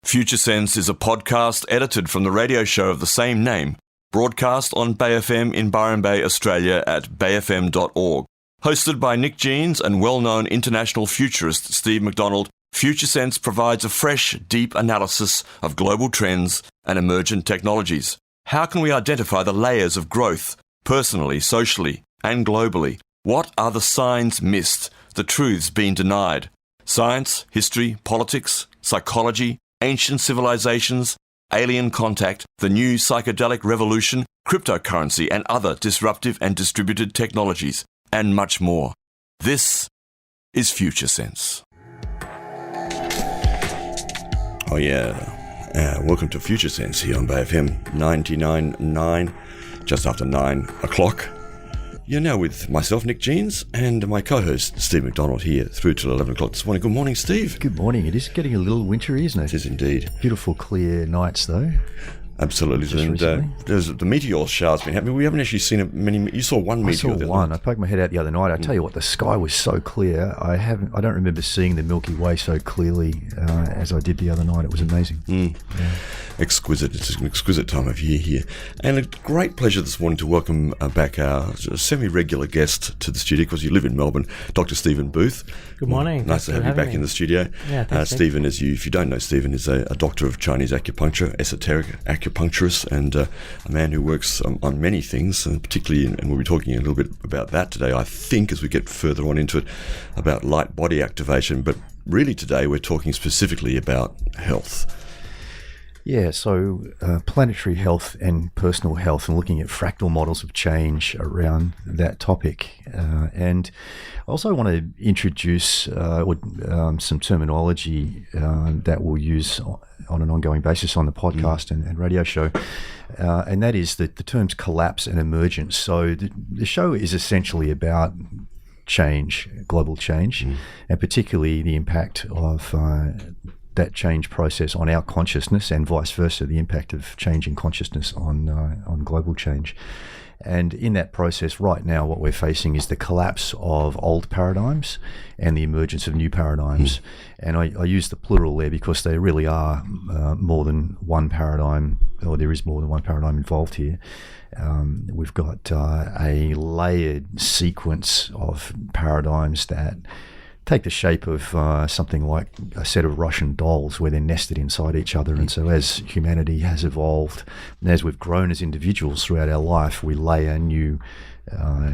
Future Sense is a podcast edited from the radio show of the same name, broadcast on Bay FM in Byron Bay, Australia at bayfm.org. Hosted by Nick Jeans and well-known international futurist Steve McDonald, Future Sense provides a fresh, deep analysis of global trends and emergent technologies. How can we identify the layers of growth, personally, socially, and globally? What are the signs missed, the truths being denied? Science, history, politics, psychology, ancient civilizations, alien contact, the new psychedelic revolution, cryptocurrency and other disruptive and distributed technologies, and much more. This is Future Sense. Oh yeah, welcome to Future Sense here on Bay FM 99.9, just after 9 o'clock. You're now with myself, Nick Jeans, and my co-host, Steve McDonald, here through till 11 o'clock this morning. Good morning, Steve. Good morning. It is getting a little wintry, isn't it? It is indeed. Beautiful, clear nights, though. Absolutely. And there's the meteor shower's been happening. We haven't actually seen many. You saw one meteor. I saw one. I poked my head out the other night. I tell you what, the sky was so clear. I don't remember seeing the Milky Way so clearly as I did the other night. It was amazing. Yeah. Exquisite. It's an exquisite time of year here. And a great pleasure this morning to welcome back our semi-regular guest to the studio, because you live in Melbourne, Dr. Stephen Booth. Good morning. Nice to have you back in the studio. Yeah, thanks, Stephen, if you don't know Stephen, is a doctor of Chinese acupuncture, esoteric acupuncturist, and a man who works on many things, and particularly, and we'll be talking a little bit about that today, I think, as we get further on into it, about light body activation. But really today we're talking specifically about health. Yeah, so planetary health and personal health, and looking at fractal models of change around that topic. And I also want to introduce some terminology that we'll use on an ongoing basis on the podcast and radio show. And that is the terms collapse and emergence. So the show is essentially about change, global change, and particularly the impact of that change process on our consciousness, and vice versa, the impact of change in consciousness on global change. And in that process right now, what we're facing is the collapse of old paradigms and the emergence of new paradigms. And I use the plural there because there really are more than one paradigm, or there is more than one paradigm involved here. We've got a layered sequence of paradigms that take the shape of something like a set of Russian dolls where they're nested inside each other. And so as humanity has evolved, and as we've grown as individuals throughout our life, we layer new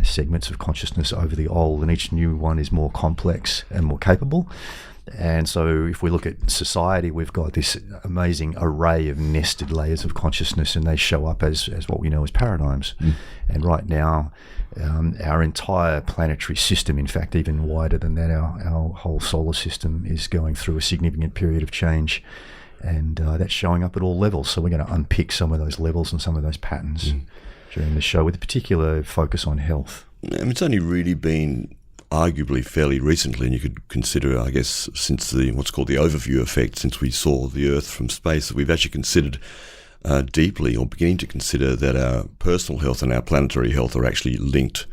segments of consciousness over the old, and each new one is more complex and more capable. And so if we look at society, we've got this amazing array of nested layers of consciousness, and they show up as what we know as paradigms. And right now, our entire planetary system, in fact, even wider than that, our whole solar system is going through a significant period of change. And that's showing up at all levels. So we're going to unpick some of those levels and some of those patterns during the show, with a particular focus on health. It's only really been arguably fairly recently, and you could consider, I guess, since what's called the overview effect, since we saw the Earth from space, that we've actually considered deeply, or beginning to consider, that our personal health and our planetary health are actually linked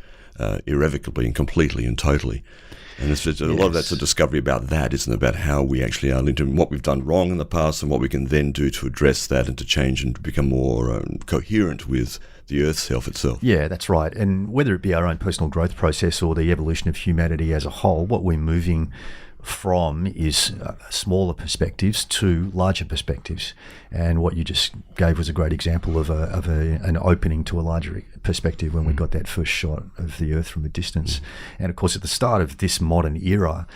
irrevocably and completely and totally. And a lot of that's a discovery about that, isn't it? About how we actually are linked, and what we've done wrong in the past, and what we can then do to address that and to change and to become more coherent with the Earth's health itself. Yeah, that's right. And whether it be our own personal growth process or the evolution of humanity as a whole, what we're moving from is smaller perspectives to larger perspectives. And what you just gave was a great example of an opening to a larger perspective when we got that first shot of the Earth from a distance. And of course, at the start of this modern era,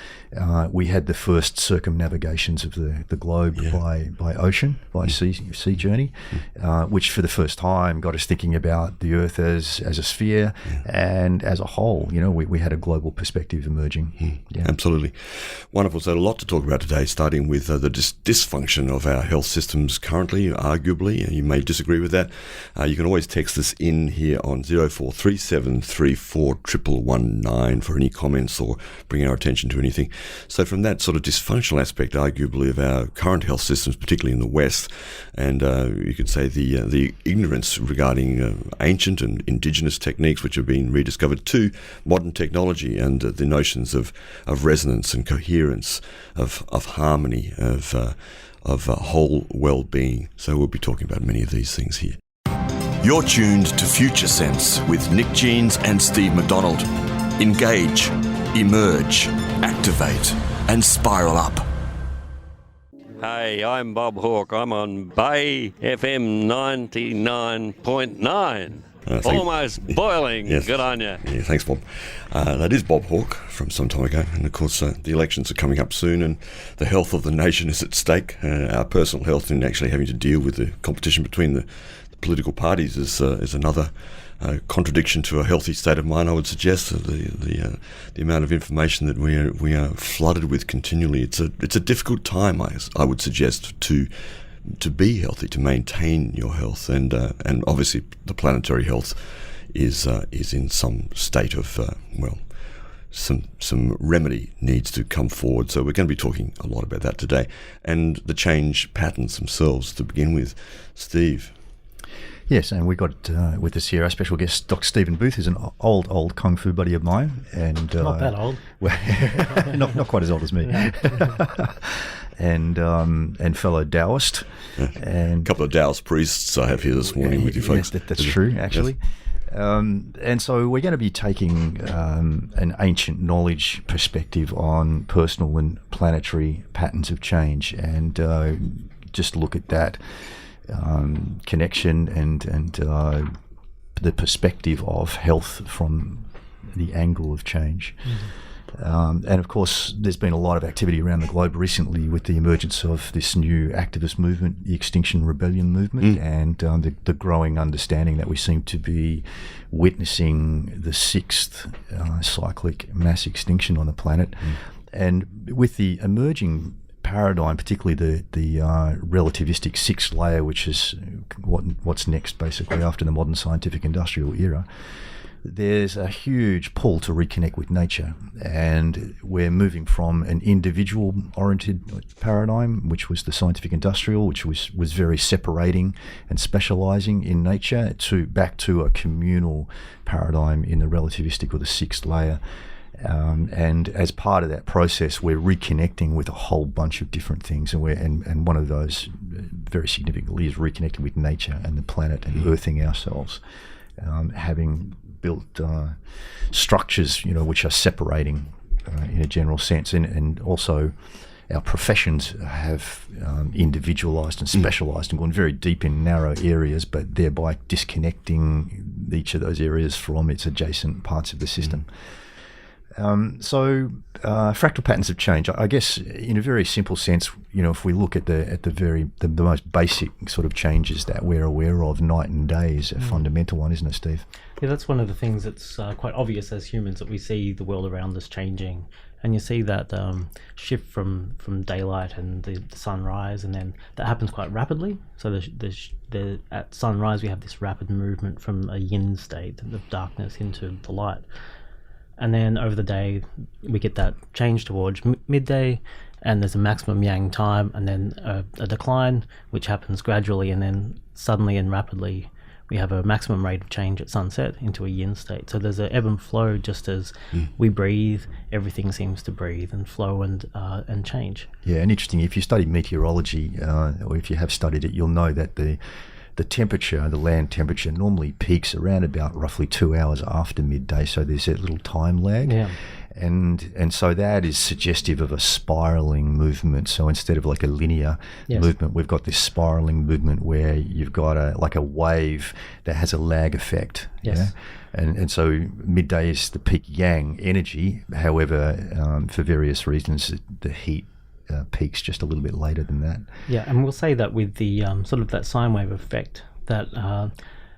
we had the first circumnavigations of the globe by ocean, by sea journey, which for the first time got us thinking about the Earth as a sphere and as a whole. You know, we had a global perspective emerging. Absolutely. Wonderful. So a lot to talk about today, starting with the dysfunction of our health systems currently, arguably. You may disagree with that. You can always text us in here on 0437341119 for any comments or bring our attention to anything. So from that sort of dysfunctional aspect, arguably, of our current health systems, particularly in the West, and you could say the ignorance regarding ancient and indigenous techniques which have been rediscovered, to modern technology and the notions of resonance and coherence coherence, of harmony, of whole well-being. So we'll be talking about many of these things here. You're tuned to Future Sense with Nick Jeans and Steve McDonald. Engage, emerge, activate, and spiral up. Hey, I'm Bob Hawke. I'm on Bay FM 99.9. Almost boiling. Yes. Good on you. Yeah, thanks, Bob. That is Bob Hawke from some time ago. And, of course, the elections are coming up soon and the health of the nation is at stake. Our personal health and actually having to deal with the competition between the political parties is another contradiction to a healthy state of mind, I would suggest. The amount of information that we are flooded with continually. It's a difficult time, I would suggest, to be healthy, to maintain your health, and obviously the planetary health is in some state of some remedy needs to come forward. So we're going to be talking a lot about that today, and the change patterns themselves to begin with. Steve. Yes, and we got with us here our special guest, Dr. Stephen Booth, who's an old kung fu buddy of mine, and not that old. not quite as old as me, and fellow Taoist, and a couple of Taoist priests I have here this morning with you folks. That's true, actually. Yes. And so we're going to be taking an ancient knowledge perspective on personal and planetary patterns of change, and just look at that connection and the perspective of health from the angle of change. Mm-hmm. And of course, there's been a lot of activity around the globe recently with the emergence of this new activist movement, the Extinction Rebellion movement, and the growing understanding that we seem to be witnessing the sixth cyclic mass extinction on the planet. And with the emerging paradigm, particularly the relativistic sixth layer, which is what's next basically after the modern scientific industrial era, there's a huge pull to reconnect with nature, and we're moving from an individual oriented paradigm, which was the scientific industrial, which was very separating and specializing in nature, to back to a communal paradigm in the relativistic or the sixth layer. And as part of that process, we're reconnecting with a whole bunch of different things, and one of those very significantly is reconnecting with nature and the planet and earthing ourselves, having built structures, which are separating in a general sense, and also our professions have individualized and specialized and gone very deep in narrow areas, but thereby disconnecting each of those areas from its adjacent parts of the system. So fractal patterns of change, I guess, in a very simple sense, if we look at the most basic sort of changes that we're aware of, night and day is a fundamental one, isn't it, Steve? Yeah, that's one of the things that's quite obvious as humans, that we see the world around us changing, and you see that shift from daylight and the sunrise, and then that happens quite rapidly. So at sunrise we have this rapid movement from a yin state of darkness into the light. And then over the day, we get that change towards midday, and there's a maximum yang time, and then a decline, which happens gradually, and then suddenly and rapidly, we have a maximum rate of change at sunset into a yin state. So there's an ebb and flow. Just as we breathe, everything seems to breathe and flow and change. Yeah, and interesting, if you study meteorology, or if you have studied it, you'll know that the temperature, the land temperature, normally peaks around about roughly 2 hours after midday. So there's a little time lag. Yeah. And so that is suggestive of a spiraling movement. So instead of like a linear movement, we've got this spiraling movement where you've got a wave that has a lag effect. Yes. Yeah? And so midday is the peak yang energy. However, for various reasons, the heat peaks just a little bit later than that. Yeah, and we'll say that with the sort of that sine wave effect, that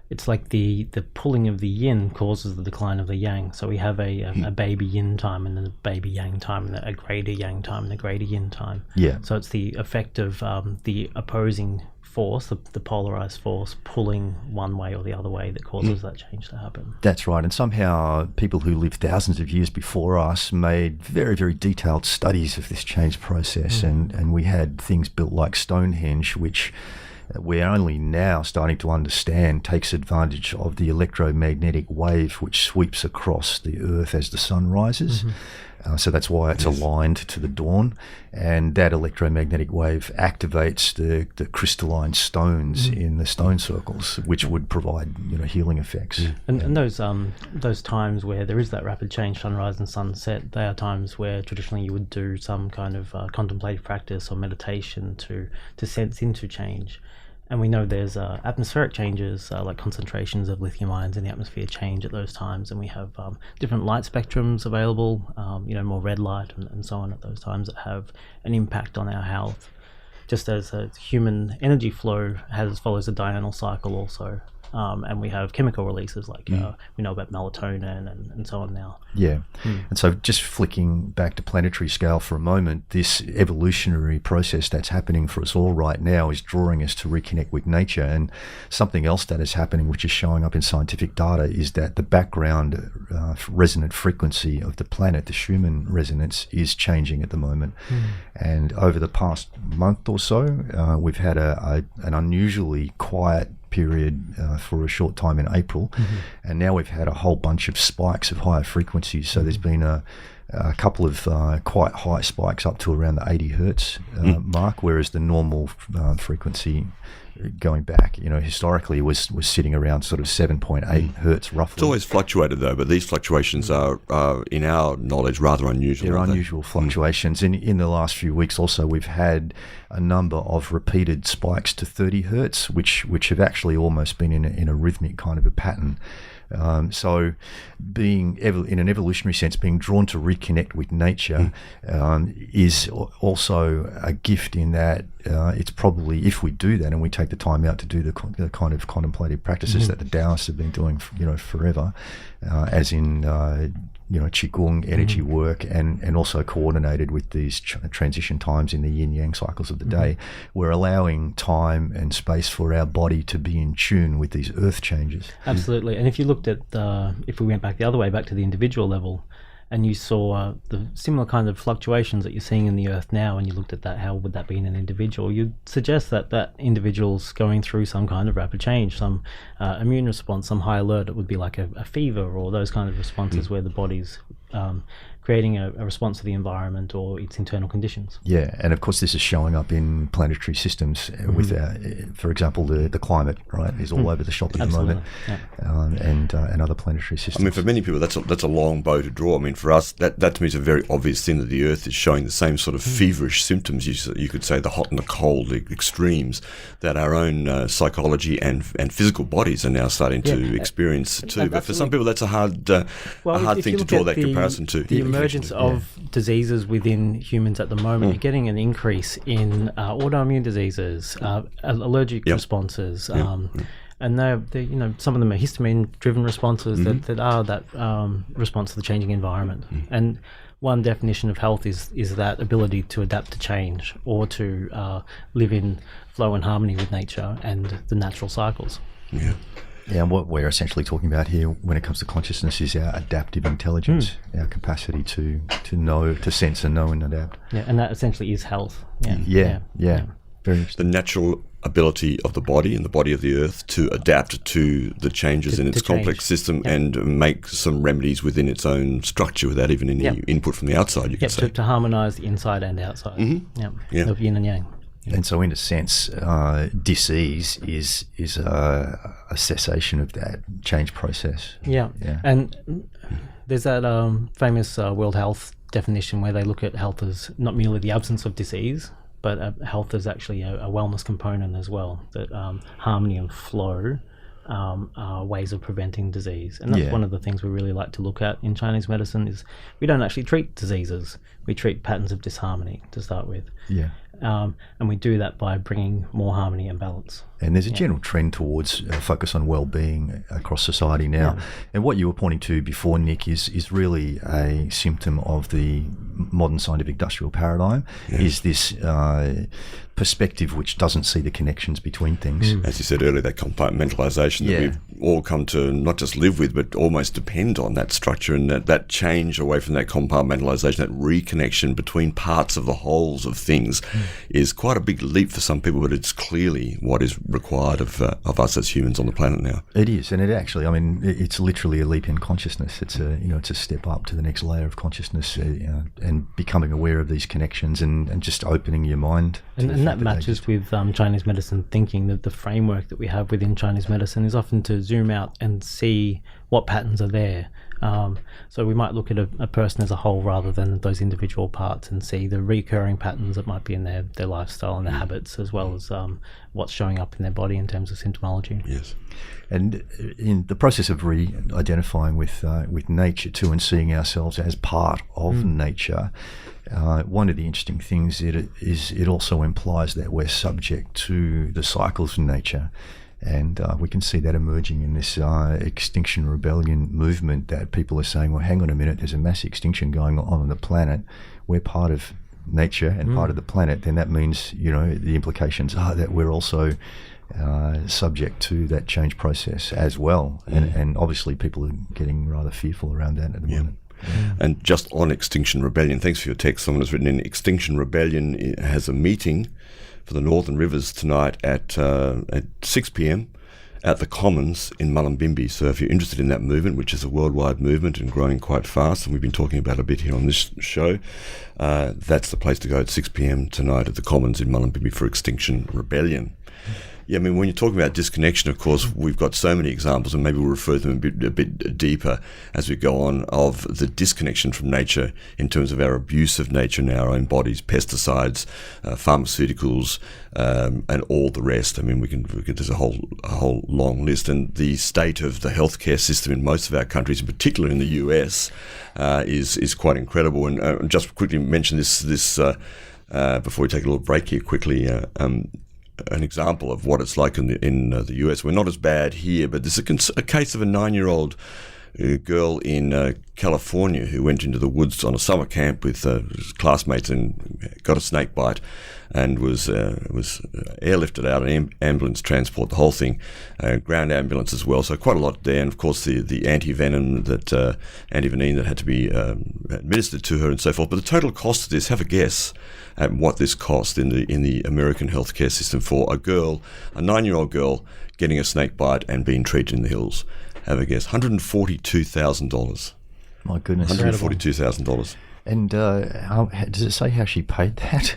it's like the pulling of the yin causes the decline of the yang. So we have a baby yin time, and then a baby yang time, and a greater yang time, and a greater yin time. Yeah. So it's the effect of the opposing force, the polarized force, pulling one way or the other way that causes that change to happen. That's right. And somehow people who lived thousands of years before us made very, very detailed studies of this change process. And we had things built like Stonehenge, which we're only now starting to understand takes advantage of the electromagnetic wave which sweeps across the earth as the sun rises. So that's why it's aligned to the dawn, and that electromagnetic wave activates the crystalline stones in the stone circles, which would provide healing effects. And those times where there is that rapid change, sunrise and sunset, they are times where traditionally you would do some kind of contemplative practice or meditation to sense into change. And we know there's atmospheric changes, like concentrations of lithium ions in the atmosphere change at those times, and we have different light spectrums available, more red light and so on at those times that have an impact on our health. Just as a human energy flow follows a diurnal cycle also. And we have chemical releases like we know about melatonin and so on now. Yeah. And so just flicking back to planetary scale for a moment, this evolutionary process that's happening for us all right now is drawing us to reconnect with nature. And something else that is happening, which is showing up in scientific data, is that the background resonant frequency of the planet, the Schumann resonance, is changing at the moment. And over the past month or so, we've had an unusually quiet period for a short time in April, and now we've had a whole bunch of spikes of higher frequencies. So there's been a couple of quite high spikes up to around the 80 hertz mark, whereas the normal frequency going back, historically was sitting around sort of 7.8 hertz roughly. It's always fluctuated though, but these fluctuations are, in our knowledge, rather unusual. They're unusual fluctuations. In the last few weeks also, we've had a number of repeated spikes to 30 hertz, which have actually almost been in a rhythmic kind of a pattern. So being in an evolutionary sense, being drawn to reconnect with nature is also a gift in that it's probably, if we do that and we take the time out to do the kind of contemplative practices that the Taoists have been doing forever, as in Qigong energy work, and also coordinated with these transition times in the yin-yang cycles of the day, we're allowing time and space for our body to be in tune with these earth changes. Absolutely. And if you looked at, if we went back the other way, back to the individual level, and you saw the similar kind of fluctuations that you're seeing in the earth now, and you looked at that, how would that be in an individual? You'd suggest that individual's going through some kind of rapid change, some immune response, some high alert. It would be like a fever or those kind of responses where the body's creating a response to the environment or its internal conditions. Yeah, and of course this is showing up in planetary systems with, for example, the climate, right, is all over the shop at the moment, and other planetary systems. I mean, for many people, that's a long bow to draw. I mean, for us, that to me is a very obvious thing that the Earth is showing the same sort of feverish symptoms. You could say the hot and the cold, the extremes that our own psychology and physical bodies are now starting to experience too. But for some people, that's a hard thing to draw that comparison to. The emergence of diseases within humans at the moment, you're getting an increase in autoimmune diseases, allergic responses, and they're some of them are histamine-driven responses that are that response to the changing environment. And one definition of health is that ability to adapt to change or to live in flow and harmony with nature and the natural cycles. Yeah, and what we're essentially talking about here when it comes to consciousness is our adaptive intelligence, our capacity to know, to sense and know and adapt. Yeah, and that essentially is health. Yeah. Very interesting. The natural ability of the body and the body of the Earth to adapt to the changes in its complex system and make some remedies within its own structure without even any input from the outside, you could say. To harmonise the inside and outside of yin and yang. And so, in a sense, disease is a cessation of that change process. Yeah. And there's that famous World Health definition where they look at health as not merely the absence of disease, but health is actually a wellness component as well. That harmony and flow are ways of preventing disease, and that's one of the things we really like to look at in Chinese medicine. Is we don't actually treat diseases; we treat patterns of disharmony to start with. And we do that by bringing more harmony and balance. And there's a general trend towards focus on well-being across society now. And what you were pointing to before, Nick, is really a symptom of the modern scientific industrial paradigm, is this perspective which doesn't see the connections between things. As you said earlier, that compartmentalisation that we've all come to not just live with, but almost depend on that structure, and that change away from that compartmentalisation, that reconnection between parts of the wholes of things is quite a big leap for some people, but it's clearly what is required of us as humans on the planet now. It is, and it's literally a leap in consciousness. It's a step up to the next layer of consciousness, and becoming aware of these connections and just opening your mind. And that matches with Chinese medicine thinking, that the framework that we have within Chinese medicine is often to zoom out and see what patterns are there. So we might look at a person as a whole rather than those individual parts, and see the recurring patterns that might be in their lifestyle and their habits, as well as what's showing up in their body in terms of symptomology. Yes. And in the process of re-identifying with nature too, and seeing ourselves as part of nature, one of the interesting things it also implies that we're subject to the cycles of nature. And we can see that emerging in this extinction rebellion movement, that people are saying, well, hang on a minute, there's a mass extinction going on the planet. We're part of nature and part of the planet. Then that means, the implications are that we're also subject to that change process as well. And obviously people are getting rather fearful around that at the moment. And just on Extinction Rebellion, thanks for your text. Someone has written in, Extinction Rebellion has a meeting for the Northern Rivers tonight at 6 p.m. at the Commons in Mullumbimby. So if you're interested in that movement, which is a worldwide movement and growing quite fast, and we've been talking about it a bit here on this show, that's the place to go at 6 p.m. tonight at the Commons in Mullumbimby for Extinction Rebellion. Yeah, I mean, when you're talking about disconnection, of course, we've got so many examples, and maybe we'll refer to them a bit deeper as we go on, of the disconnection from nature in terms of our abuse of nature in our own bodies, pesticides, pharmaceuticals, and all the rest. I mean, there's a whole long list, and the state of the healthcare system in most of our countries, in particular in the US, is quite incredible. And just quickly mention this before we take a little break here quickly. An example of what it's like in the US. We're not as bad here, but there's a case of a 9-year-old girl in California who went into the woods on a summer camp with classmates and got a snake bite, and was airlifted out, an ambulance transport, the whole thing, ground ambulance as well. So quite a lot there, and of course the antivenin that had to be administered to her and so forth. But the total cost of this, have a guess at what this cost in the American healthcare system for a 9-year-old girl getting a snake bite and being treated in the hills. Have a guess, $142,000. My goodness, $142,000. And does it say how she paid that?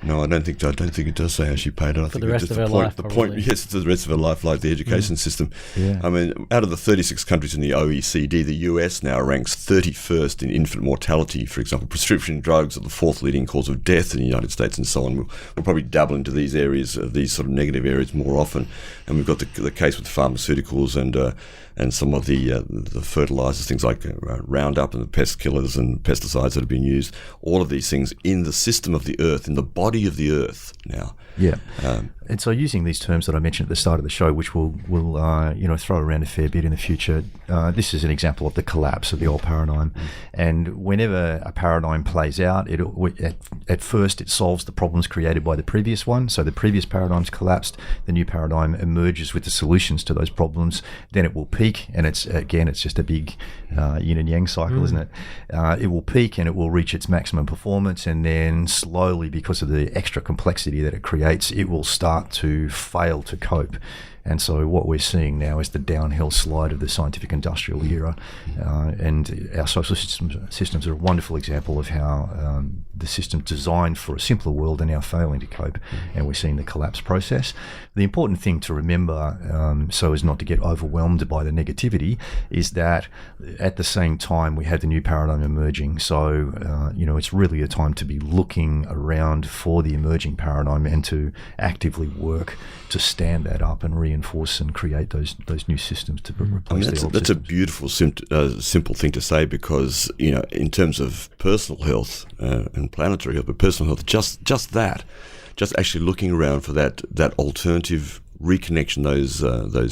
No, I don't think it does say how she paid it. I For think the rest it's of the her point. life, The probably. point, yes, it's the rest of her life, like the education system. Yeah. I mean, out of the 36 countries in the OECD, the US now ranks 31st in infant mortality. For example, prescription drugs are the 4th leading cause of death in the United States, and so on. We'll probably dabble into these areas, these sort of negative areas, more often. And we've got the case with pharmaceuticals and some of the fertilizers, things like Roundup and the pest killers and pesticides that have been used. All of these things in the system of the earth, in the body of the earth now. Yeah. And so using these terms that I mentioned at the start of the show, which we'll throw around a fair bit in the future, this is an example of the collapse of the old paradigm. And whenever a paradigm plays out, at first it solves the problems created by the previous one. So the previous paradigm's collapsed, the new paradigm emerges with the solutions to those problems. Then it will peak, and it's just a big yin and yang cycle, isn't it? It will peak and it will reach its maximum performance, and then slowly, because of the extra complexity that it creates, it will start to fail to cope. And so what we're seeing now is the downhill slide of the scientific industrial era, and our social systems are a wonderful example of how the system designed for a simpler world are now failing to cope, and we're seeing the collapse process. The important thing to remember, so as not to get overwhelmed by the negativity, is that at the same time we have the new paradigm emerging. So it's really a time to be looking around for the emerging paradigm and to actively work to stand that up and reinforce and create those new systems to replace the old that's a systems. beautiful, simple thing to say, because in terms of personal health and planetary health, but personal health, just actually looking around for that alternative reconnection, those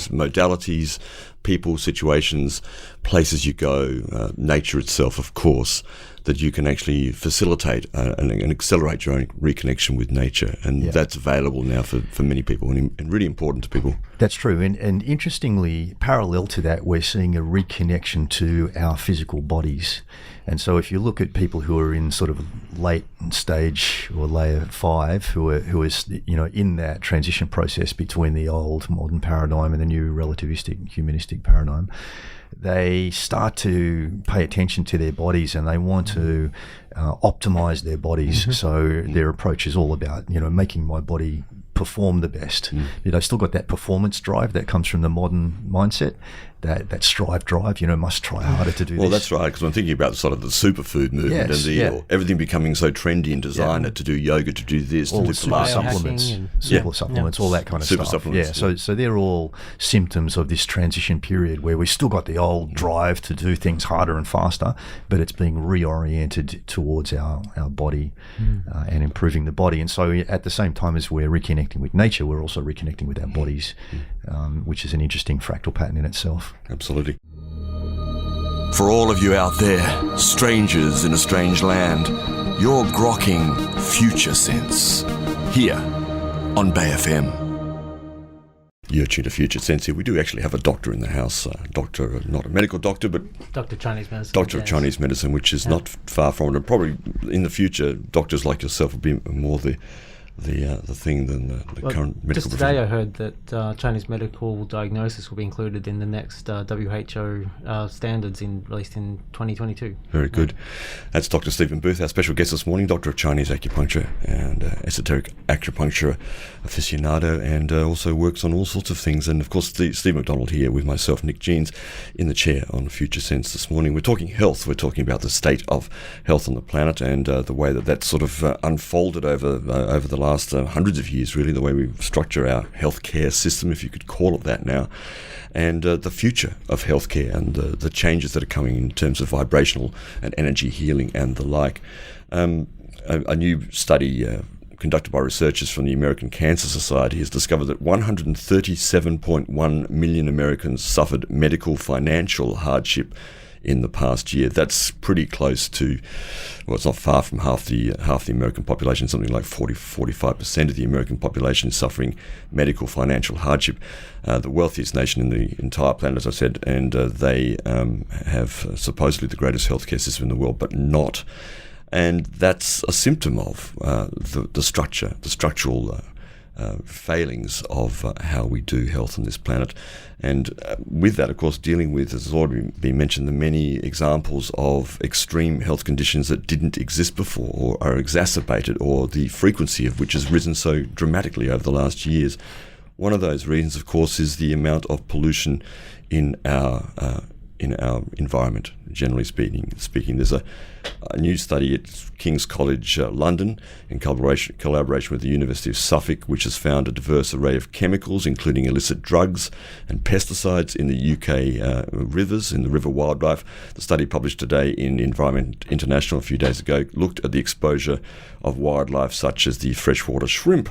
modalities, people, situations, places you go, nature itself, of course, that you can actually facilitate and accelerate your own reconnection with nature. And that's available now for many people and really important to people. That's true. And interestingly, parallel to that, we're seeing a reconnection to our physical bodies. And so if you look at people who are in sort of late stage or layer 5, who is in that transition process between the old modern paradigm and the new relativistic humanistic paradigm, they start to pay attention to their bodies and they want to optimize their bodies. So their approach is all about, making my body perform the best. They've still got that performance drive that comes from the modern mindset, that strive drive, must try harder to do this. Well, that's right, because I'm thinking about sort of the superfood movement everything becoming so trendy and designer to do yoga, to do this, all to do super supplements, all that kind of super stuff. Supplements. So they're all symptoms of this transition period where we've still got the old drive to do things harder and faster, but it's being reoriented towards our body and improving the body. And so at the same time as we're reconnecting with nature, we're also reconnecting with our bodies, which is an interesting fractal pattern in itself. Absolutely. For all of you out there, strangers in a strange land, you're grokking Future Sense here on Bay FM. You're tuned to Future Sense here. We do actually have a doctor in the house, doctor, not a medical doctor, but Doctor of Chinese medicine. Doctor of Chinese medicine, which is not far from it. And probably in the future, doctors like yourself will be more the thing than the current medical Just today I heard that Chinese medical diagnosis will be included in the next WHO standards released in 2022. Very good. That's Dr. Stephen Booth, our special guest this morning, Doctor of Chinese Acupuncture and esoteric acupuncture aficionado, and also works on all sorts of things. And of course, Steve McDonald here with myself, Nick Jeans, in the chair on Future Sense this morning. We're talking health. We're talking about the state of health on the planet and the way that sort of unfolded over the last hundreds of years, really, the way we structure our healthcare system, if you could call it that now, and the future of healthcare and the changes that are coming in terms of vibrational and energy healing and the like. A new study conducted by researchers from the American Cancer Society has discovered that 137.1 million Americans suffered medical financial hardship in the past year. That's pretty close to, well, it's not far from half the American population. Something like 45% of the American population is suffering medical financial hardship. The wealthiest nation in the entire planet, as I said, and they have supposedly the greatest healthcare system in the world, but not. And that's a symptom of the structural failings of how we do health on this planet. And with that, of course, dealing with, as has already been mentioned, the many examples of extreme health conditions that didn't exist before or are exacerbated, or the frequency of which has risen so dramatically over the last years. One of those reasons, of course, is the amount of pollution in our environment, generally speaking. There's a new study at King's College London in collaboration with the University of Suffolk, which has found a diverse array of chemicals, including illicit drugs and pesticides in the UK rivers, in the river wildlife. The study published today in Environment International a few days ago looked at the exposure of wildlife such as the freshwater shrimp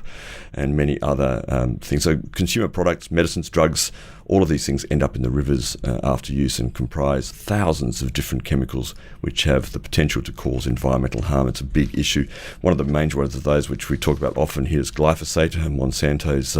and many other things. So consumer products, medicines, drugs, all of these things end up in the rivers after use and comprise thousands of different chemicals which have the potential to cause environmental harm. It's a big issue. One of the major ones of those, which we talk about often here, is glyphosate, Monsanto's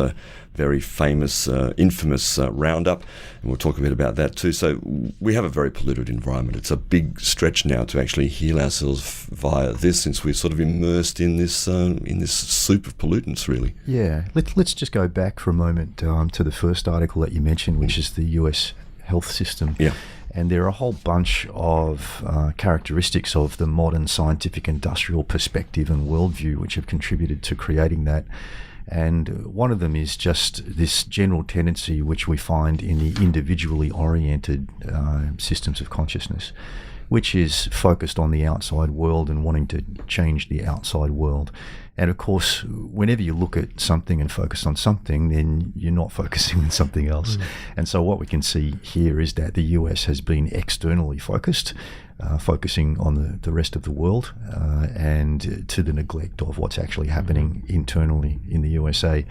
very famous, infamous Roundup, and we'll talk a bit about that too. So we have a very polluted environment. It's a big stretch now to actually heal ourselves via this, since we're sort of immersed in this soup of pollutants, really. Yeah, let's just go back for a moment to the first article that you mentioned, which is the US health system. Yeah. And there are a whole bunch of characteristics of the modern scientific industrial perspective and worldview which have contributed to creating that. And one of them is just this general tendency which we find in the individually oriented systems of consciousness, which is focused on the outside world and wanting to change the outside world. And of course, whenever you look at something and focus on something, then you're not focusing on something else. And so what we can see here is that the US has been externally focused, focusing on the rest of the world, and to the neglect of what's actually happening internally in the USA.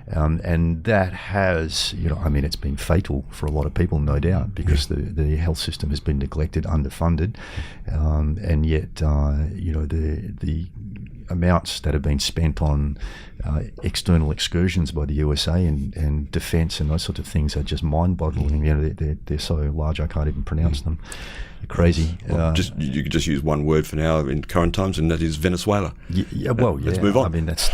And that has, it's been fatal for a lot of people, no doubt, because the health system has been neglected, underfunded, and yet, the amounts that have been spent on external excursions by the USA and defence and those sorts of things are just mind-boggling. They're so large I can't even pronounce them. They're crazy. Well, you could just use one word for now in current times, and that is Venezuela. Let's move on. I mean, that's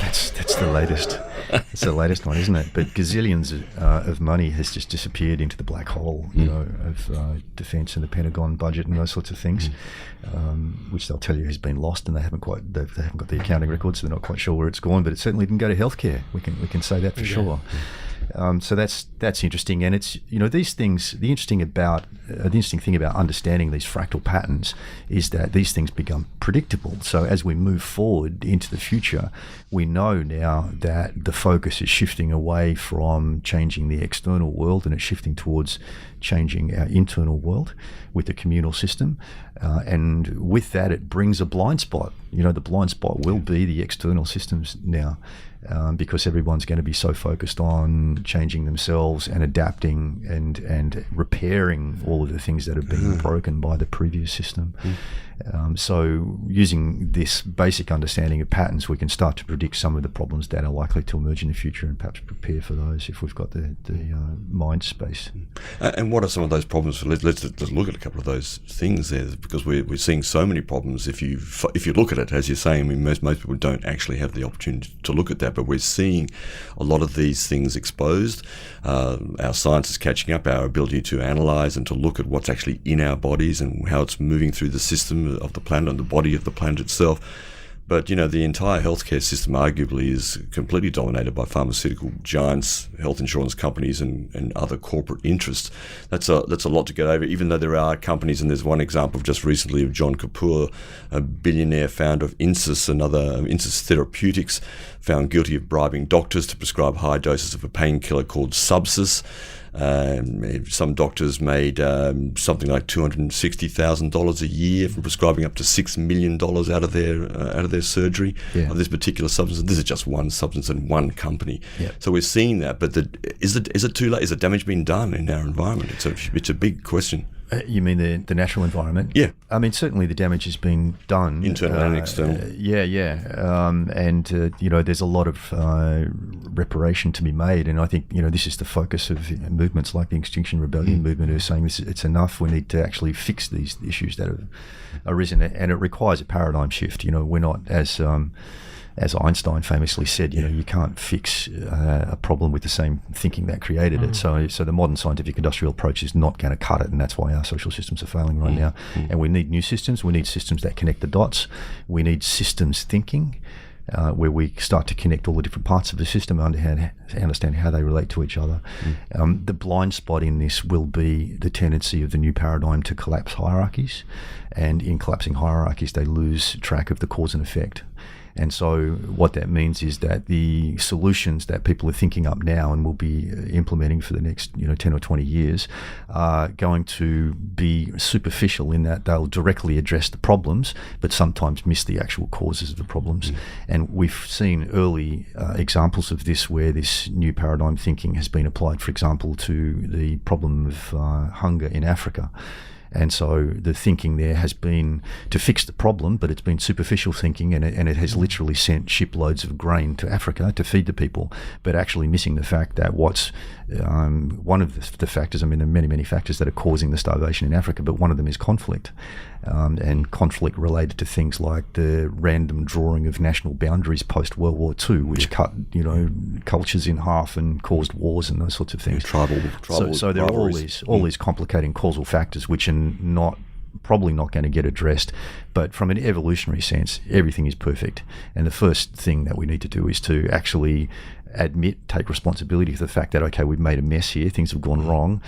the latest. It's the latest one, isn't it? But gazillions of money has just disappeared into the black hole, of defence and the Pentagon budget and those sorts of things, which they'll tell you has been lost, and they haven't got the accounting records, so they're not quite sure where it's gone. But it certainly didn't go to healthcare. We can say that for sure. So that's interesting, and it's these things. The interesting thing about understanding these fractal patterns is that these things become predictable. So as we move forward into the future, we know now that the focus is shifting away from changing the external world, and it's shifting towards changing our internal world with the communal system. And with that, it brings a blind spot. The blind spot will be the external systems now. Because everyone's going to be so focused on changing themselves and adapting and repairing all of the things that have been broken by the previous system. So using this basic understanding of patterns, we can start to predict some of the problems that are likely to emerge in the future and perhaps prepare for those if we've got the mind space. And what are some of those problems? Let's look at a couple of those things there, because we're seeing so many problems. If you look at it, as you're saying, most people don't actually have the opportunity to look at that, but we're seeing a lot of these things exposed. Our science is catching up, our ability to analyse and to look at what's actually in our bodies and how it's moving through the system of the planet and the body of the planet itself. But the entire healthcare system arguably is completely dominated by pharmaceutical giants, health insurance companies, and other corporate interests. That's a lot to get over, even though there are companies, and there's one example just recently of John Kapoor, a billionaire founder of Insys Therapeutics, found guilty of bribing doctors to prescribe high doses of a painkiller called Subsys. Some doctors made something like $260,000 a year from prescribing up to $6 million out of their surgery of this particular substance. This is just one substance and one company. So we're seeing that. But is it too late? Is the damage being done in our environment? It's a big question. You mean the natural environment? Yeah. I mean, certainly the damage has been done. Internal and external. And there's a lot of reparation to be made. And I think, this is the focus of movements like the Extinction Rebellion movement, who are saying it's enough. We need to actually fix these issues that have arisen. And it requires a paradigm shift. We're not, as Einstein famously said, you can't fix a problem with the same thinking that created it. So the modern scientific industrial approach is not going to cut it, and that's why our social systems are failing right now. And we need new systems. We need systems that connect the dots. We need systems thinking, where we start to connect all the different parts of the system and understand how they relate to each other. The blind spot in this will be the tendency of the new paradigm to collapse hierarchies, and in collapsing hierarchies, they lose track of the cause and effect. And so what that means is that the solutions that people are thinking up now and will be implementing for the next 10 or 20 years are going to be superficial in that they'll directly address the problems, but sometimes miss the actual causes of the problems. And we've seen early examples of this where this new paradigm thinking has been applied, for example, to the problem of hunger in Africa. And so the thinking there has been to fix the problem, but it's been superficial thinking, and it has literally sent shiploads of grain to Africa to feed the people, but actually missing the fact that what's one of the factors, there are many, many factors that are causing the starvation in Africa, but one of them is conflict. And conflict related to things like the random drawing of national boundaries post World War II, which cut cultures in half and caused wars and those sorts of things. Tribal so there are all these complicating causal factors which are probably not going to get addressed. But from an evolutionary sense, everything is perfect. And the first thing that we need to do is to actually take responsibility for the fact that, okay, we've made a mess here, things have gone wrong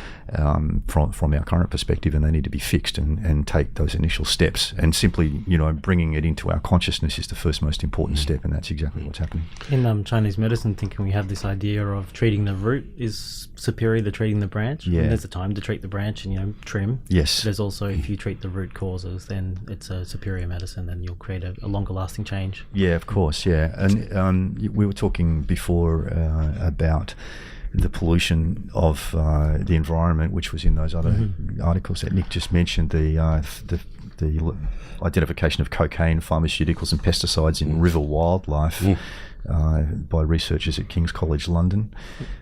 from our current perspective, and they need to be fixed, and take those initial steps. And simply, bringing it into our consciousness is the first most important step, and that's exactly what's happening. In Chinese medicine thinking, we have this idea of treating the root is superior to treating the branch. Yeah. And there's a time to treat the branch and trim. Yes. There's also, if you treat the root causes, then it's a superior medicine, and you'll create a longer lasting change. Yeah, of course, yeah. And we were talking before about the pollution of the environment, which was in those other articles that Nick just mentioned, the identification of cocaine, pharmaceuticals and pesticides in river wildlife by researchers at King's College London,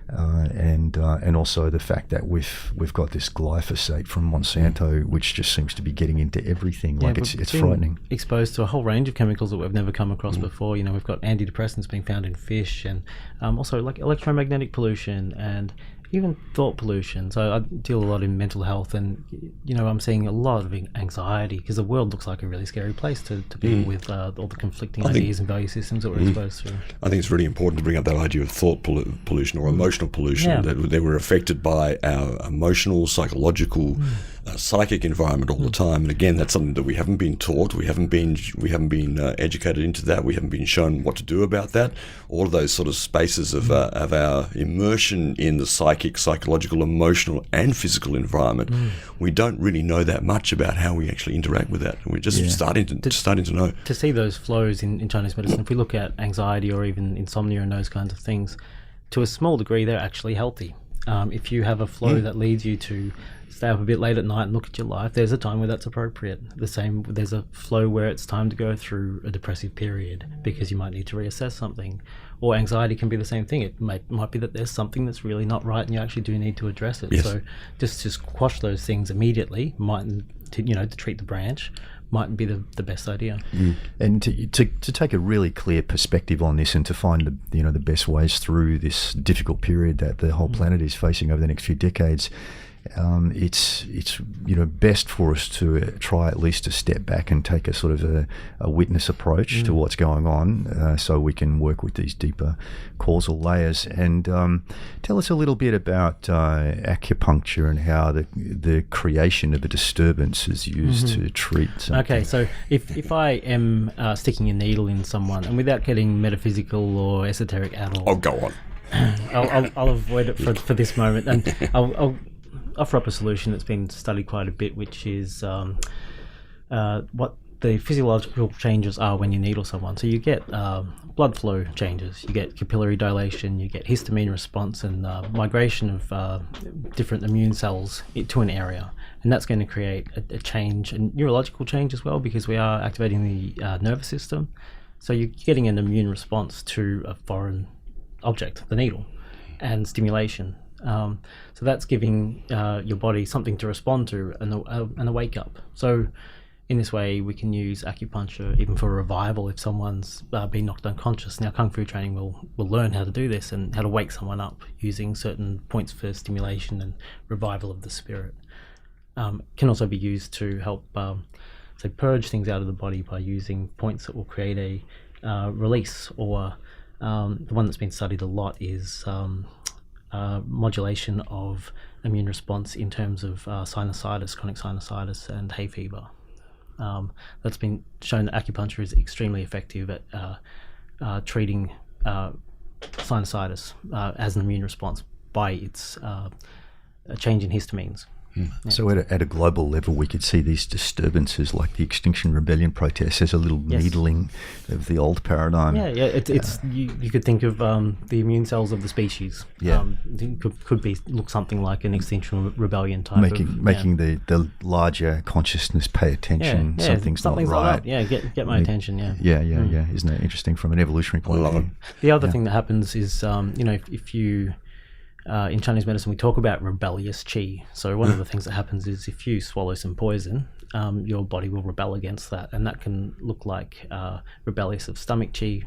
and also the fact that we've got this glyphosate from Monsanto, which just seems to be getting into everything. Yeah, like it's frightening. Exposed to a whole range of chemicals that we've never come across before. We've got antidepressants being found in fish, and also like electromagnetic pollution and even thought pollution. So I deal a lot in mental health, and I'm seeing a lot of anxiety because the world looks like a really scary place to people with all the conflicting ideas and value systems that we're exposed to. I think it's really important to bring up that idea of thought pollution or emotional pollution, that we're affected by our emotional, psychological, psychic environment all the time. And again, that's something that we haven't been taught. We haven't been educated into that. We haven't been shown what to do about that. All of those sort of spaces of our immersion in the psychological, emotional, and physical environment. We don't really know that much about how we actually interact with that. And we're just starting to know. To see those flows in Chinese medicine, if we look at anxiety or even insomnia and those kinds of things, to a small degree, they're actually healthy. If you have a flow that leads you to stay up a bit late at night and look at your life, there's a time where that's appropriate. The same, there's a flow where it's time to go through a depressive period because you might need to reassess something. Or anxiety can be the same thing. It might be that there's something that's really not right and you actually do need to address it. Yes. So just to quash those things immediately to treat the branch mightn't be the best idea. And to take a really clear perspective on this, and to find the best ways through this difficult period that the whole planet is facing over the next few decades, it's best for us to try at least to step back and take a sort of a witness approach to what's going on, so we can work with these deeper causal layers. And tell us a little bit about acupuncture and how the creation of a disturbance is used to treat something. Okay, so if I am sticking a needle in someone, and without getting metaphysical or esoteric at all, Go on. I'll avoid it for this moment, and I'll offer up a solution that's been studied quite a bit, which is what the physiological changes are when you needle someone. So you get blood flow changes, you get capillary dilation, you get histamine response, and migration of different immune cells to an area. And that's going to create a change, a neurological change as well, because we are activating the nervous system. So you're getting an immune response to a foreign object, the needle, and stimulation. So that's giving your body something to respond to and a wake up. So in this way, we can use acupuncture even for revival if someone's been knocked unconscious. Now, Kung Fu training will learn how to do this and how to wake someone up using certain points for stimulation and revival of the spirit. Can also be used to help purge things out of the body by using points that will create a release, or the one that's been studied a lot is modulation of immune response in terms of sinusitis, chronic sinusitis, and hay fever. That's been shown that acupuncture is extremely effective at treating sinusitis as an immune response by its a change in histamines. Yeah. So at a global level, we could see these disturbances like the Extinction Rebellion protests as a little needling of the old paradigm. Yeah. It's you could think of the immune cells of the species. Yeah. Could look something like an Extinction Rebellion type making the larger consciousness pay attention. Something's not right. Like get my attention. Yeah. Yeah. Isn't that interesting from an evolutionary point of view? The other thing that happens is if you in Chinese medicine, we talk about rebellious qi. So one of the things that happens is if you swallow some poison, your body will rebel against that. And that can look like rebellious of stomach qi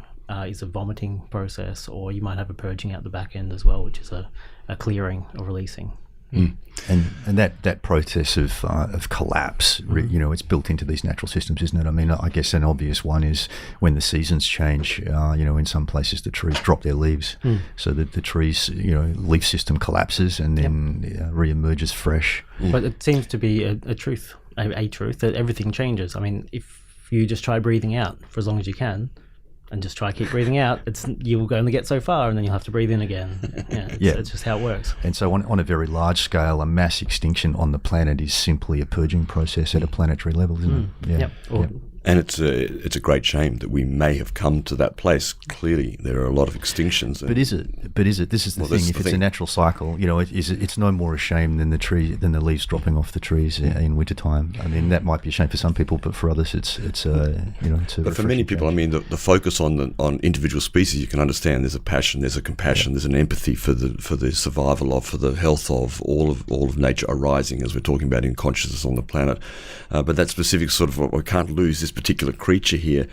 is a vomiting process, or you might have a purging out the back end as well, which is a clearing or releasing. And that process of collapse, it's built into these natural systems, isn't it? I mean, I guess an obvious one is when the seasons change. In some places the trees drop their leaves, so that the trees, leaf system collapses and then re-emerges fresh. But it seems to be a truth that everything changes. I mean, if you just try breathing out for as long as you can, and just try keep breathing out, you'll only get so far, and then you'll have to breathe in again. It's just how it works. And so on a very large scale, a mass extinction on the planet is simply a purging process at a planetary level, isn't it? Yep. And it's a great shame that we may have come to that place. Clearly, there are a lot of extinctions. But is it? This is the thing. If it's a natural cycle, it's no more a shame than the leaves dropping off the trees in wintertime. I mean, that might be a shame for some people, but for others, it's a But for many people, change. I mean, the focus on individual species, you can understand. There's a passion, there's a compassion, there's an empathy for the survival of, for the health of all of nature arising, as we're talking about in consciousness on the planet. But that specific sort of what we can't lose this particular creature here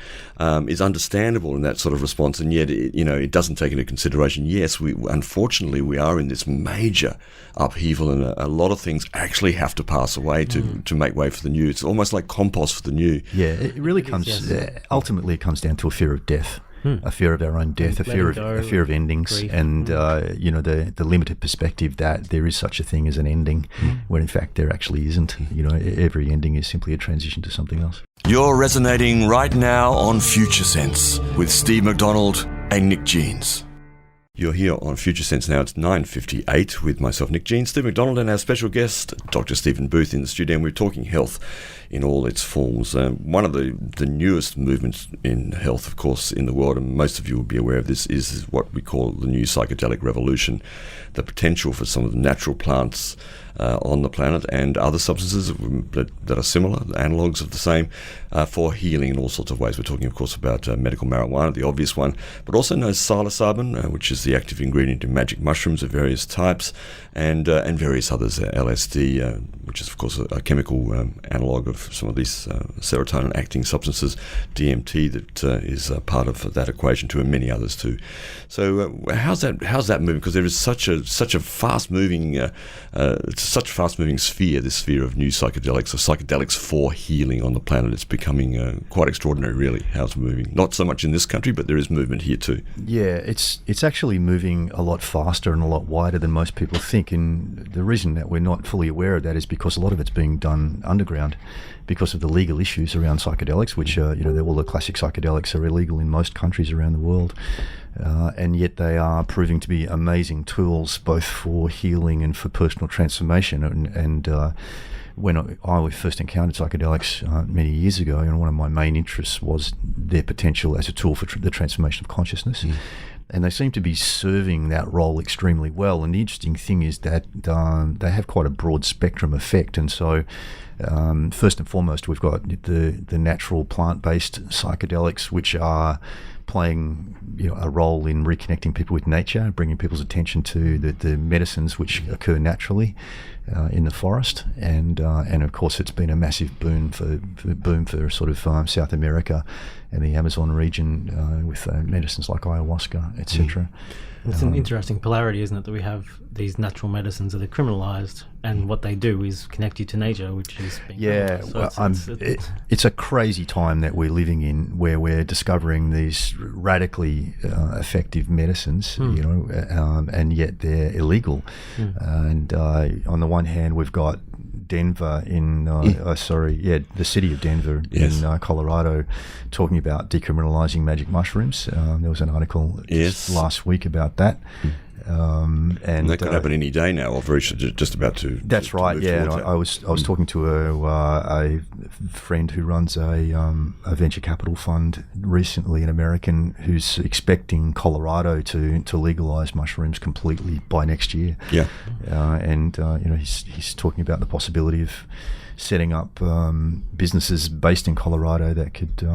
is understandable in that sort of response, and yet it doesn't take into consideration. Yes, unfortunately we are in this major upheaval, and a lot of things actually have to pass away to make way for the new. It's almost like compost for the new. Yeah, it really comes. Ultimately, it comes down to a fear of death. A fear of our own death, a fear of endings, grief, and the limited perspective that there is such a thing as an ending, when in fact there actually isn't. Every ending is simply a transition to something else. You're resonating right now on Future Sense with Steve McDonald and Nick Jeans. You're here on Future Sense now. It's 9:58 with myself, Nick Jeans, Steve McDonald, and our special guest, Dr. Stephen Booth, in the studio. And we're talking health in all its forms. One of the newest movements in health, of course, in the world, and most of you will be aware of this, is what we call the new psychedelic revolution. The potential for some of the natural plants on the planet and other substances that are similar, analogues of the same, for healing in all sorts of ways. We're talking, of course, about medical marijuana, the obvious one, but also known as psilocybin, which is the active ingredient in magic mushrooms of various types, and various others, LSD, which is, of course, a chemical analogue of some of these serotonin-acting substances, DMT, that is part of that equation too, and many others too. So how's that moving? Because there is such a fast-moving such a fast-moving sphere, this sphere of new psychedelics, or psychedelics for healing on the planet. It's becoming quite extraordinary, really, how it's moving. Not so much in this country, but there is movement here too. Yeah, it's actually moving a lot faster and a lot wider than most people think, and the reason that we're not fully aware of that is because a lot of it's being done underground because of the legal issues around psychedelics, which all the classic psychedelics are illegal in most countries around the world. And yet they are proving to be amazing tools both for healing and for personal transformation. And when I first encountered psychedelics many years ago, one of my main interests was their potential as a tool for the transformation of consciousness. And they seem to be serving that role extremely well. And the interesting thing is that they have quite a broad spectrum effect. And so first and foremost, we've got the natural plant-based psychedelics, which are playing a role in reconnecting people with nature, bringing people's attention to the medicines which occur naturally in the forest, and of course it's been a massive boom for sort of South America and the Amazon region with medicines like ayahuasca, etc. It's an interesting polarity, isn't it, that we have these natural medicines that are criminalized, and what they do is connect you to nature, which is being it's a crazy time that we're living in, where we're discovering these radically effective medicines, and yet they're illegal. And on the one hand, we've got Denver the city of Denver in Colorado, talking about decriminalizing magic mushrooms. There was an article last week about that. And that could happen any day now, or just about to. That's right. And I was talking to a friend who runs a venture capital fund recently, an American, who's expecting Colorado to legalize mushrooms completely by next year. Yeah, he's talking about the possibility of setting up businesses based in Colorado that could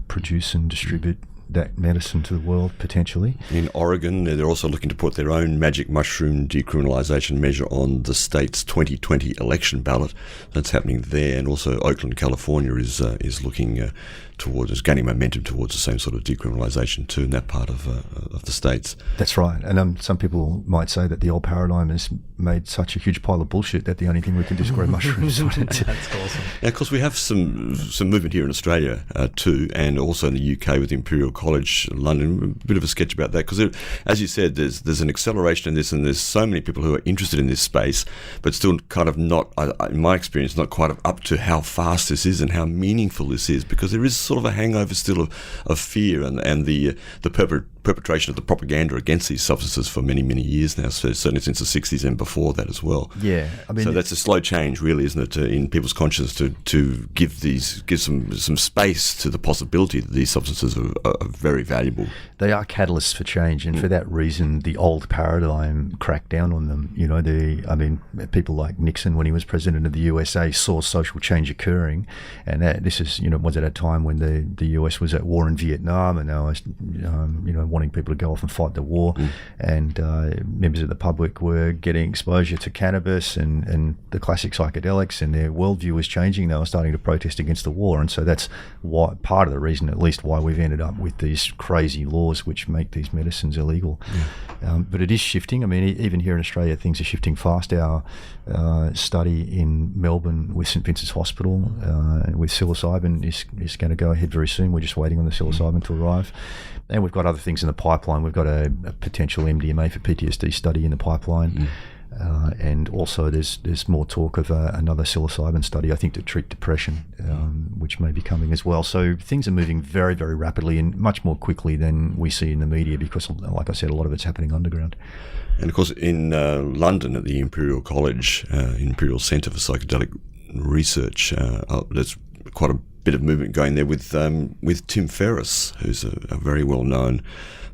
produce and distribute that medicine to the world, potentially. In Oregon, they're also looking to put their own magic mushroom decriminalization measure on the state's 2020 election ballot. That's happening there, and also Oakland, California is looking towards, it's gaining momentum towards the same sort of decriminalisation too in that part of the States. That's right. And some people might say that the old paradigm has made such a huge pile of bullshit that the only thing we can do is grow mushrooms on it. That's awesome. Now, of course, we have some movement here in Australia too, and also in the UK with Imperial College London. A bit of a sketch about that, because as you said, there's an acceleration in this, and there's so many people who are interested in this space, but still kind of not, in my experience, not quite up to how fast this is and how meaningful this is, because there is sort of a hangover still of fear and the perpetration of the propaganda against these substances for many, many years now, so certainly since the 60s and before that as well. Yeah, I mean, so that's a slow change, really, isn't it, in people's conscience to give some space to the possibility that these substances are very valuable. They are catalysts for change, and for that reason, the old paradigm cracked down on them. You know, people like Nixon, when he was president of the USA, saw social change occurring, and this is, was at a time when the US was at war in Vietnam, and they was, wanting people to go off and fight the war, and members of the public were getting exposure to cannabis and the classic psychedelics, and their worldview was changing. They were starting to protest against the war, and so that's part of the reason, at least, why we've ended up with these crazy laws which make these medicines illegal. But it is shifting. I mean, even here in Australia, things are shifting fast. Our study in Melbourne with St Vincent's Hospital with psilocybin is going to go ahead very soon. We're just waiting on the psilocybin to arrive. And we've got other things in the pipeline. We've got a potential MDMA for PTSD study in the pipeline. And also there's more talk of another psilocybin study, I think, to treat depression, which may be coming as well. So things are moving very, very rapidly and much more quickly than we see in the media, because, like I said, a lot of it's happening underground. And of course, in London at the Imperial College, Imperial Centre for Psychedelic Research, there's quite a bit of movement going there with Tim Ferriss, who's a very well-known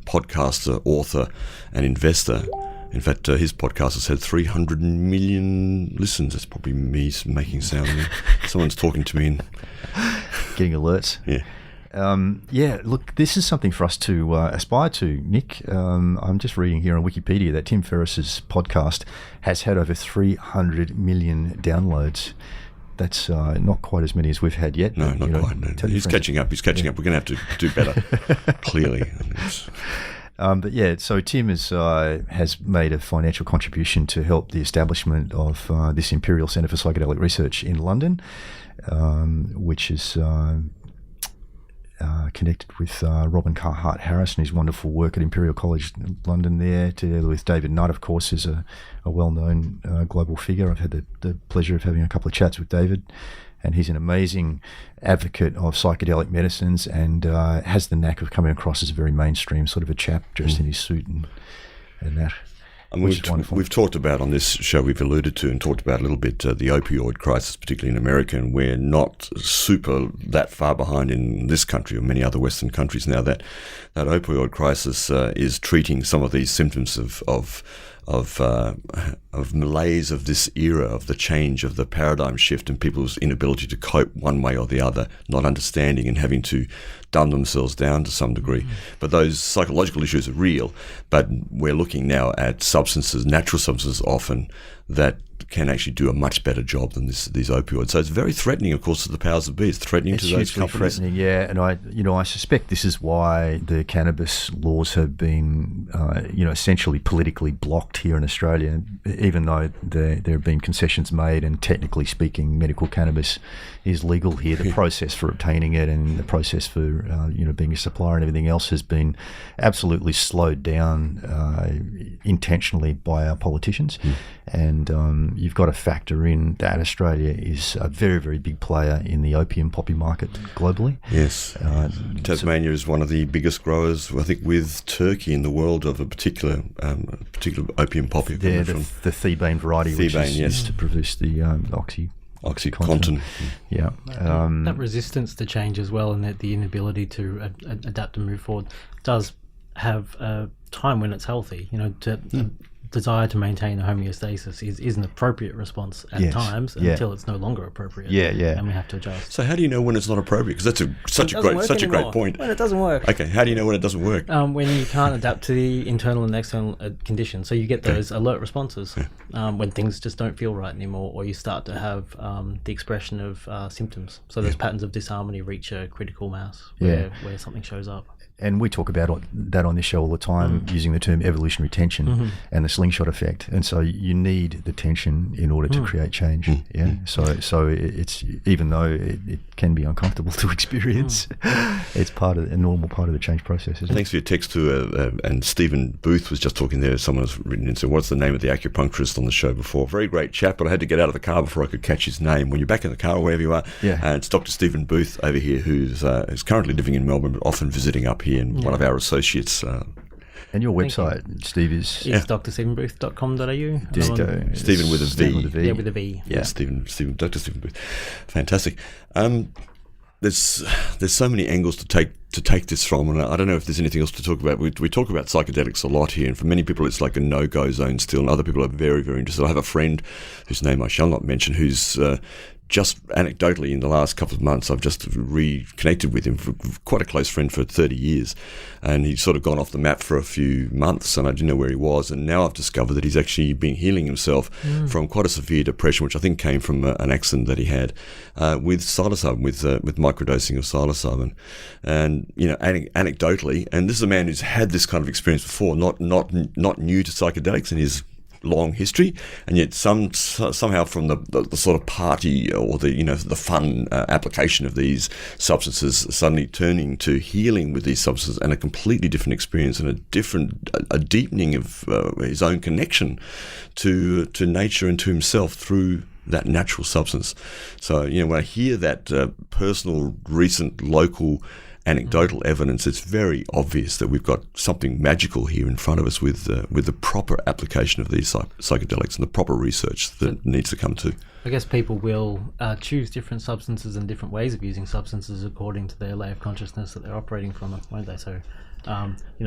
podcaster, author and investor. In fact, his podcast has had 300 million listens. That's probably me making sound. Someone's talking to me and getting alerts. Yeah. Look, this is something for us to aspire to, Nick. I'm just reading here on Wikipedia that Tim Ferriss's podcast has had over 300 million downloads. That's not quite as many as we've had yet. No, not quite. No. He's catching up. We're going to have to do better, clearly. But yeah, so Tim has made a financial contribution to help the establishment of this Imperial Centre for Psychedelic Research in London, which is connected with Robin Carhart-Harris and his wonderful work at Imperial College London there, together with David Nutt, of course, is a well-known global figure. I've had the pleasure of having a couple of chats with David, and he's an amazing advocate of psychedelic medicines and has the knack of coming across as a very mainstream sort of a chap dressed in his suit and that. And we've talked about on this show, we've alluded to and talked about a little bit the opioid crisis, particularly in America, and we're not super that far behind in this country or many other Western countries now. That opioid crisis is treating some of these symptoms of malaise of this era, of the change, of the paradigm shift, and people's inability to cope one way or the other, not understanding and having to dumb themselves down to some degree. But those psychological issues are real, but we're looking now at substances, natural substances often, that can actually do a much better job than these opioids. So it's very threatening, of course, to the powers that be. It's threatening to those companies. It's threatening, yeah. And I suspect this is why the cannabis laws have been, essentially politically blocked here in Australia, even though there have been concessions made, and technically speaking, medical cannabis is legal here. The process for obtaining it and the process for being a supplier and everything else has been absolutely slowed down intentionally by our politicians. And you've got to factor in that Australia is a very, very big player in the opium poppy market globally. Yes. Tasmania is one of the biggest growers, I think, with Turkey in the world, of a particular opium poppy. Yeah, the thebaine variety, which is used to produce the OxyContin. Yeah. That resistance to change as well, and that the inability to adapt and move forward does have a time when it's healthy. desire to maintain a homeostasis is an appropriate response at times until it's no longer appropriate. And we have to adjust. So how do you know when it's not appropriate? Because that's such a great point. When it doesn't work. Okay, how do you know when it doesn't work? When you can't adapt to the internal and external conditions. So you get those alert responses when things just don't feel right anymore, or you start to have the expression of symptoms. So those patterns of disharmony reach a critical mass where something shows up. And we talk about that on this show all the time, using the term evolutionary tension and the slingshot effect. And so you need the tension in order to create change. So it's, even though it can be uncomfortable to experience, it's a normal part of the change process. Thanks for your text too. And Stephen Booth was just talking there. Someone has written in, so what's the name of the acupuncturist on the show before? Very great chap, but I had to get out of the car before I could catch his name. When you're back in the car or wherever you are, it's Dr. Stephen Booth over here, who's currently living in Melbourne, but often visiting up here, and one of our associates. And your website, Steve, is drstephenbooth.com.au. Stephen with a V. Yeah, with a V. Yeah, Dr. Stephen Booth. Fantastic. There's so many angles to take this from, and I don't know if there's anything else to talk about. We talk about psychedelics a lot here, and for many people it's like a no-go zone still, and other people are very, very interested. I have a friend whose name I shall not mention, who's just anecdotally in the last couple of months, I've just reconnected with him, quite a close friend for 30 years, and he's sort of gone off the map for a few months, and I didn't know where he was, and now I've discovered that he's actually been healing himself from quite a severe depression, which I think came from an accident that he had with psilocybin, with microdosing of psilocybin, and anecdotally, and this is a man who's had this kind of experience before, not new to psychedelics in his long history, and yet somehow from the sort of party or the fun application of these substances, suddenly turning to healing with these substances, and a completely different experience and a deepening of his own connection to nature and to himself through that natural substance. So when I hear that personal, recent, local, anecdotal evidence, it's very obvious that we've got something magical here in front of us with the proper application of these psychedelics and the proper research that needs to come to. I guess people will choose different substances and different ways of using substances according to their layer of consciousness that they're operating from, won't they? So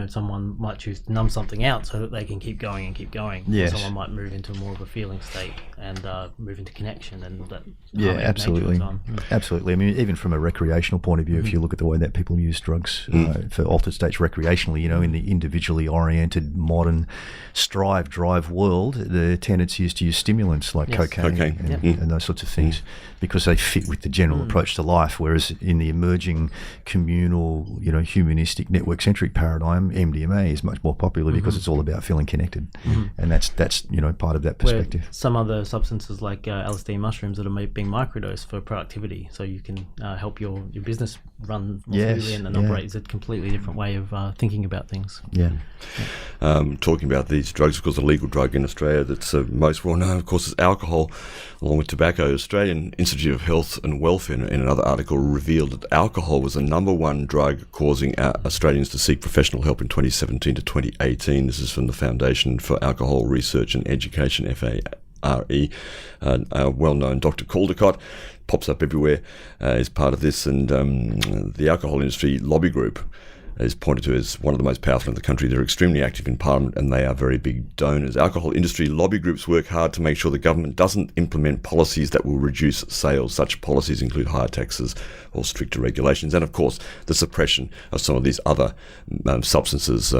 someone might choose to numb something out so that they can keep going and keep going. Yes. Someone might move into more of a feeling state and move into connection, and that absolutely. Absolutely. I mean, even from a recreational point of view, if you look at the way that people use drugs for altered states recreationally, in the individually oriented, modern, drive world, the tendency is to use stimulants like cocaine. And those sorts of things, because they fit with the general approach to life. Whereas in the emerging communal, humanistic, network-centric paradigm, MDMA is much more popular because it's all about feeling connected, and that's part of that perspective. Where some other substances like LSD mushrooms that are being microdosed for productivity, so you can help your business run more smoothly and operate. It's a completely different way of thinking about things. Talking about these drugs, of course, a legal drug in Australia that's most well known, of course, is alcohol, along with tobacco. Australian Institute of Health and Welfare, in another article, revealed that alcohol was the number one drug causing Australians to seek professional help in 2017 to 2018. This is from the Foundation for Alcohol Research and Education, FARE. Our well-known Dr. Caldecott pops up everywhere, is part of this, and the alcohol industry lobby group is pointed to as one of the most powerful in the country. They're extremely active in Parliament, and they are very big donors. Alcohol industry lobby groups work hard to make sure the government doesn't implement policies that will reduce sales. Such policies include higher taxes or stricter regulations, and of course the suppression of some of these other substances,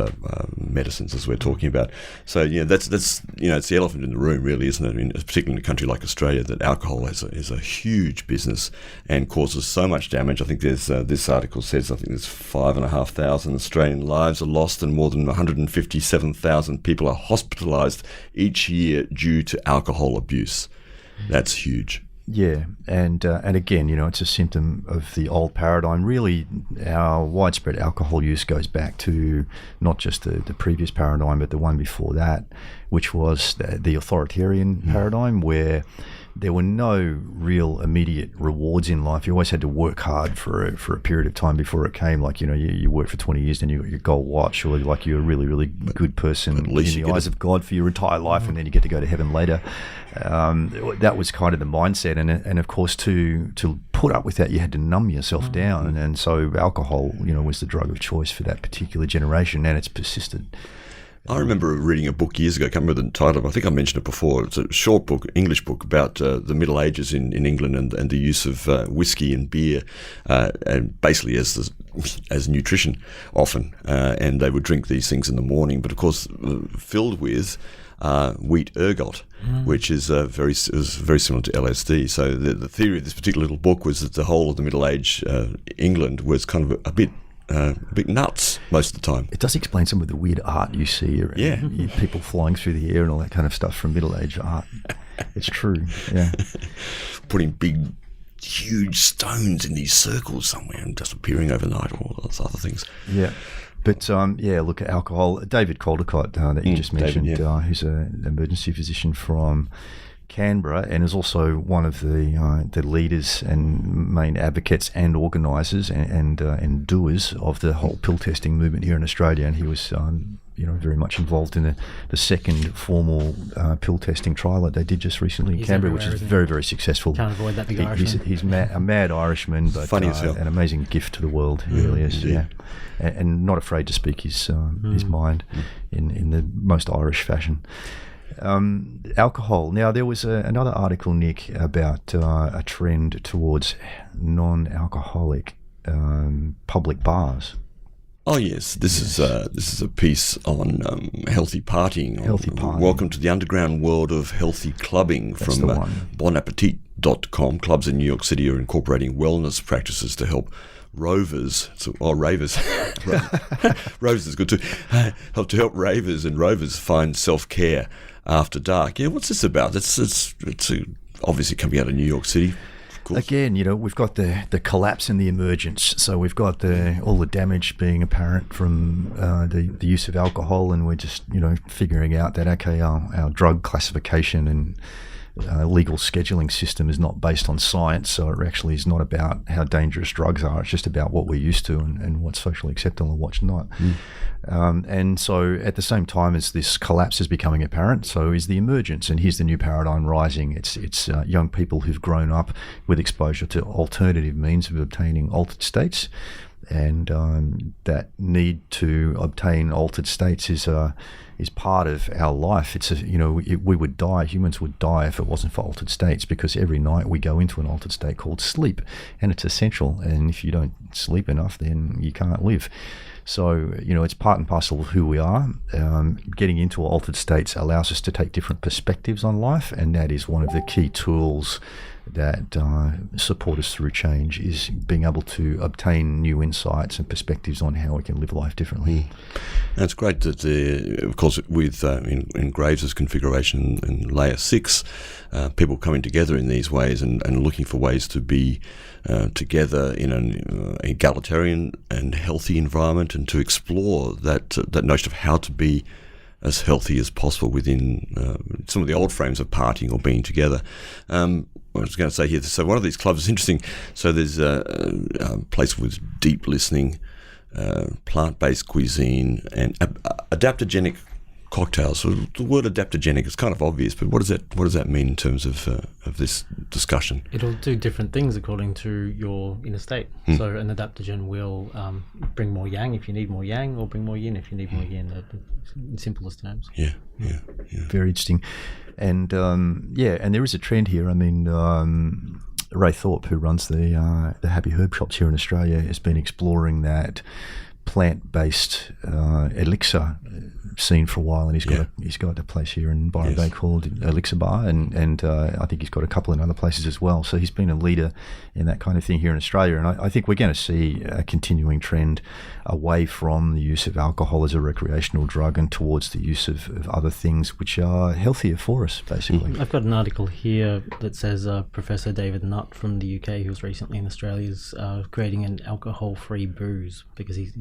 medicines, as we're talking about. So that's it's the elephant in the room, really, isn't it? Particularly in a country like Australia, that alcohol is a huge business and causes so much damage. I think there's this article says there's 5,500 Australian lives are lost, and more than 157,000 people are hospitalised each year due to alcohol abuse. That's huge. Yeah, and again, it's a symptom of the old paradigm. Really, our widespread alcohol use goes back to not just the previous paradigm, but the one before that, which was the authoritarian paradigm, where there were no real immediate rewards in life. You always had to work hard for a period of time before it came. Like, you worked for 20 years and you got your gold watch, or like you're a really, really good person in the eyes of God for your entire life, and then you get to go to heaven later. That was kind of the mindset, and of course to put up with that, you had to numb yourself down, and so alcohol, was the drug of choice for that particular generation, and it's persisted. I remember reading a book years ago, I can't remember the title, I think I mentioned it before. It's a short book, English book, about the Middle Ages in England and the use of whiskey and beer, and basically as nutrition often. And they would drink these things in the morning, but of course filled with wheat ergot, which is very similar to LSD. So the theory of this particular little book was that the whole of the Middle Age England was kind of a bit nuts most of the time. It does explain some of the weird art you see around people flying through the air and all that kind of stuff from Middle Age art. It's true, yeah. Putting big, huge stones in these circles somewhere and just appearing overnight, all those other things. Yeah. But, look at alcohol. David Caldecott, that you just mentioned, who's an emergency physician from Canberra and is also one of the leaders and main advocates and organisers and doers of the whole pill testing movement here in Australia. And he was very much involved in the second formal pill testing trial that they did just recently in Canberra, which is very, very successful. Can't avoid that big Irishman. He's a mad Irishman, but funny as hell. An amazing gift to the world. He really is. Indeed. Yeah, and not afraid to speak his mind in the most Irish fashion. Alcohol. Now, there was another article, Nick, about a trend towards non-alcoholic public bars. Oh yes, this is a piece on healthy partying. Healthy partying. Welcome to the underground world of healthy clubbing. That's from the one. bonappetit.com. Clubs in New York City are incorporating wellness practices to help ravers. Ravers is good too. Help ravers and rovers find self-care after dark. Yeah, what's this about? It's obviously coming out of New York City. Again, we've got the collapse and the emergence. So we've got all the damage being apparent from the use of alcohol, and we're just figuring out that our drug classification and legal scheduling system is not based on science. So it actually is not about how dangerous drugs are. It's just about what we're used to and what's socially acceptable and what's not. And so at the same time as this collapse is becoming apparent, so is the emergence. And here's the new paradigm rising. It's young people who've grown up with exposure to alternative means of obtaining altered states. And that need to obtain altered states is part of our life. We would die, humans would die if it wasn't for altered states, because every night we go into an altered state called sleep, and it's essential. And if you don't sleep enough, then you can't live. So, it's part and parcel of who we are. Getting into altered states allows us to take different perspectives on life, and that is one of the key tools that support us through change, is being able to obtain new insights and perspectives on how we can live life differently. And it's great that, of course, with in Graves' configuration in layer 6, people coming together in these ways and looking for ways to be together in an egalitarian and healthy environment, and to explore that notion of how to be as healthy as possible within some of the old frames of partying or being together. I was going to say here, so one of these clubs is interesting. So there's a place with deep listening, plant-based cuisine, and adaptogenic cocktails. So the word adaptogenic is kind of obvious, but what does that mean in terms of this discussion? It'll do different things according to your inner state. So an adaptogen will bring more yang if you need more yang, or bring more yin if you need more yin, in simplest terms. Yeah. Very interesting. And and there is a trend here. I mean, Ray Thorpe, who runs the Happy Herb shops here in Australia, has been exploring that plant-based elixir scene for a while, and he's got a place here in Byron Bay called Elixir Bar, and I think he's got a couple in other places as well. So he's been a leader in that kind of thing here in Australia, and I think we're going to see a continuing trend away from the use of alcohol as a recreational drug and towards the use of other things which are healthier for us, basically. I've got an article here that says Professor David Nutt from the UK, who was recently in Australia, is creating an alcohol-free booze, because he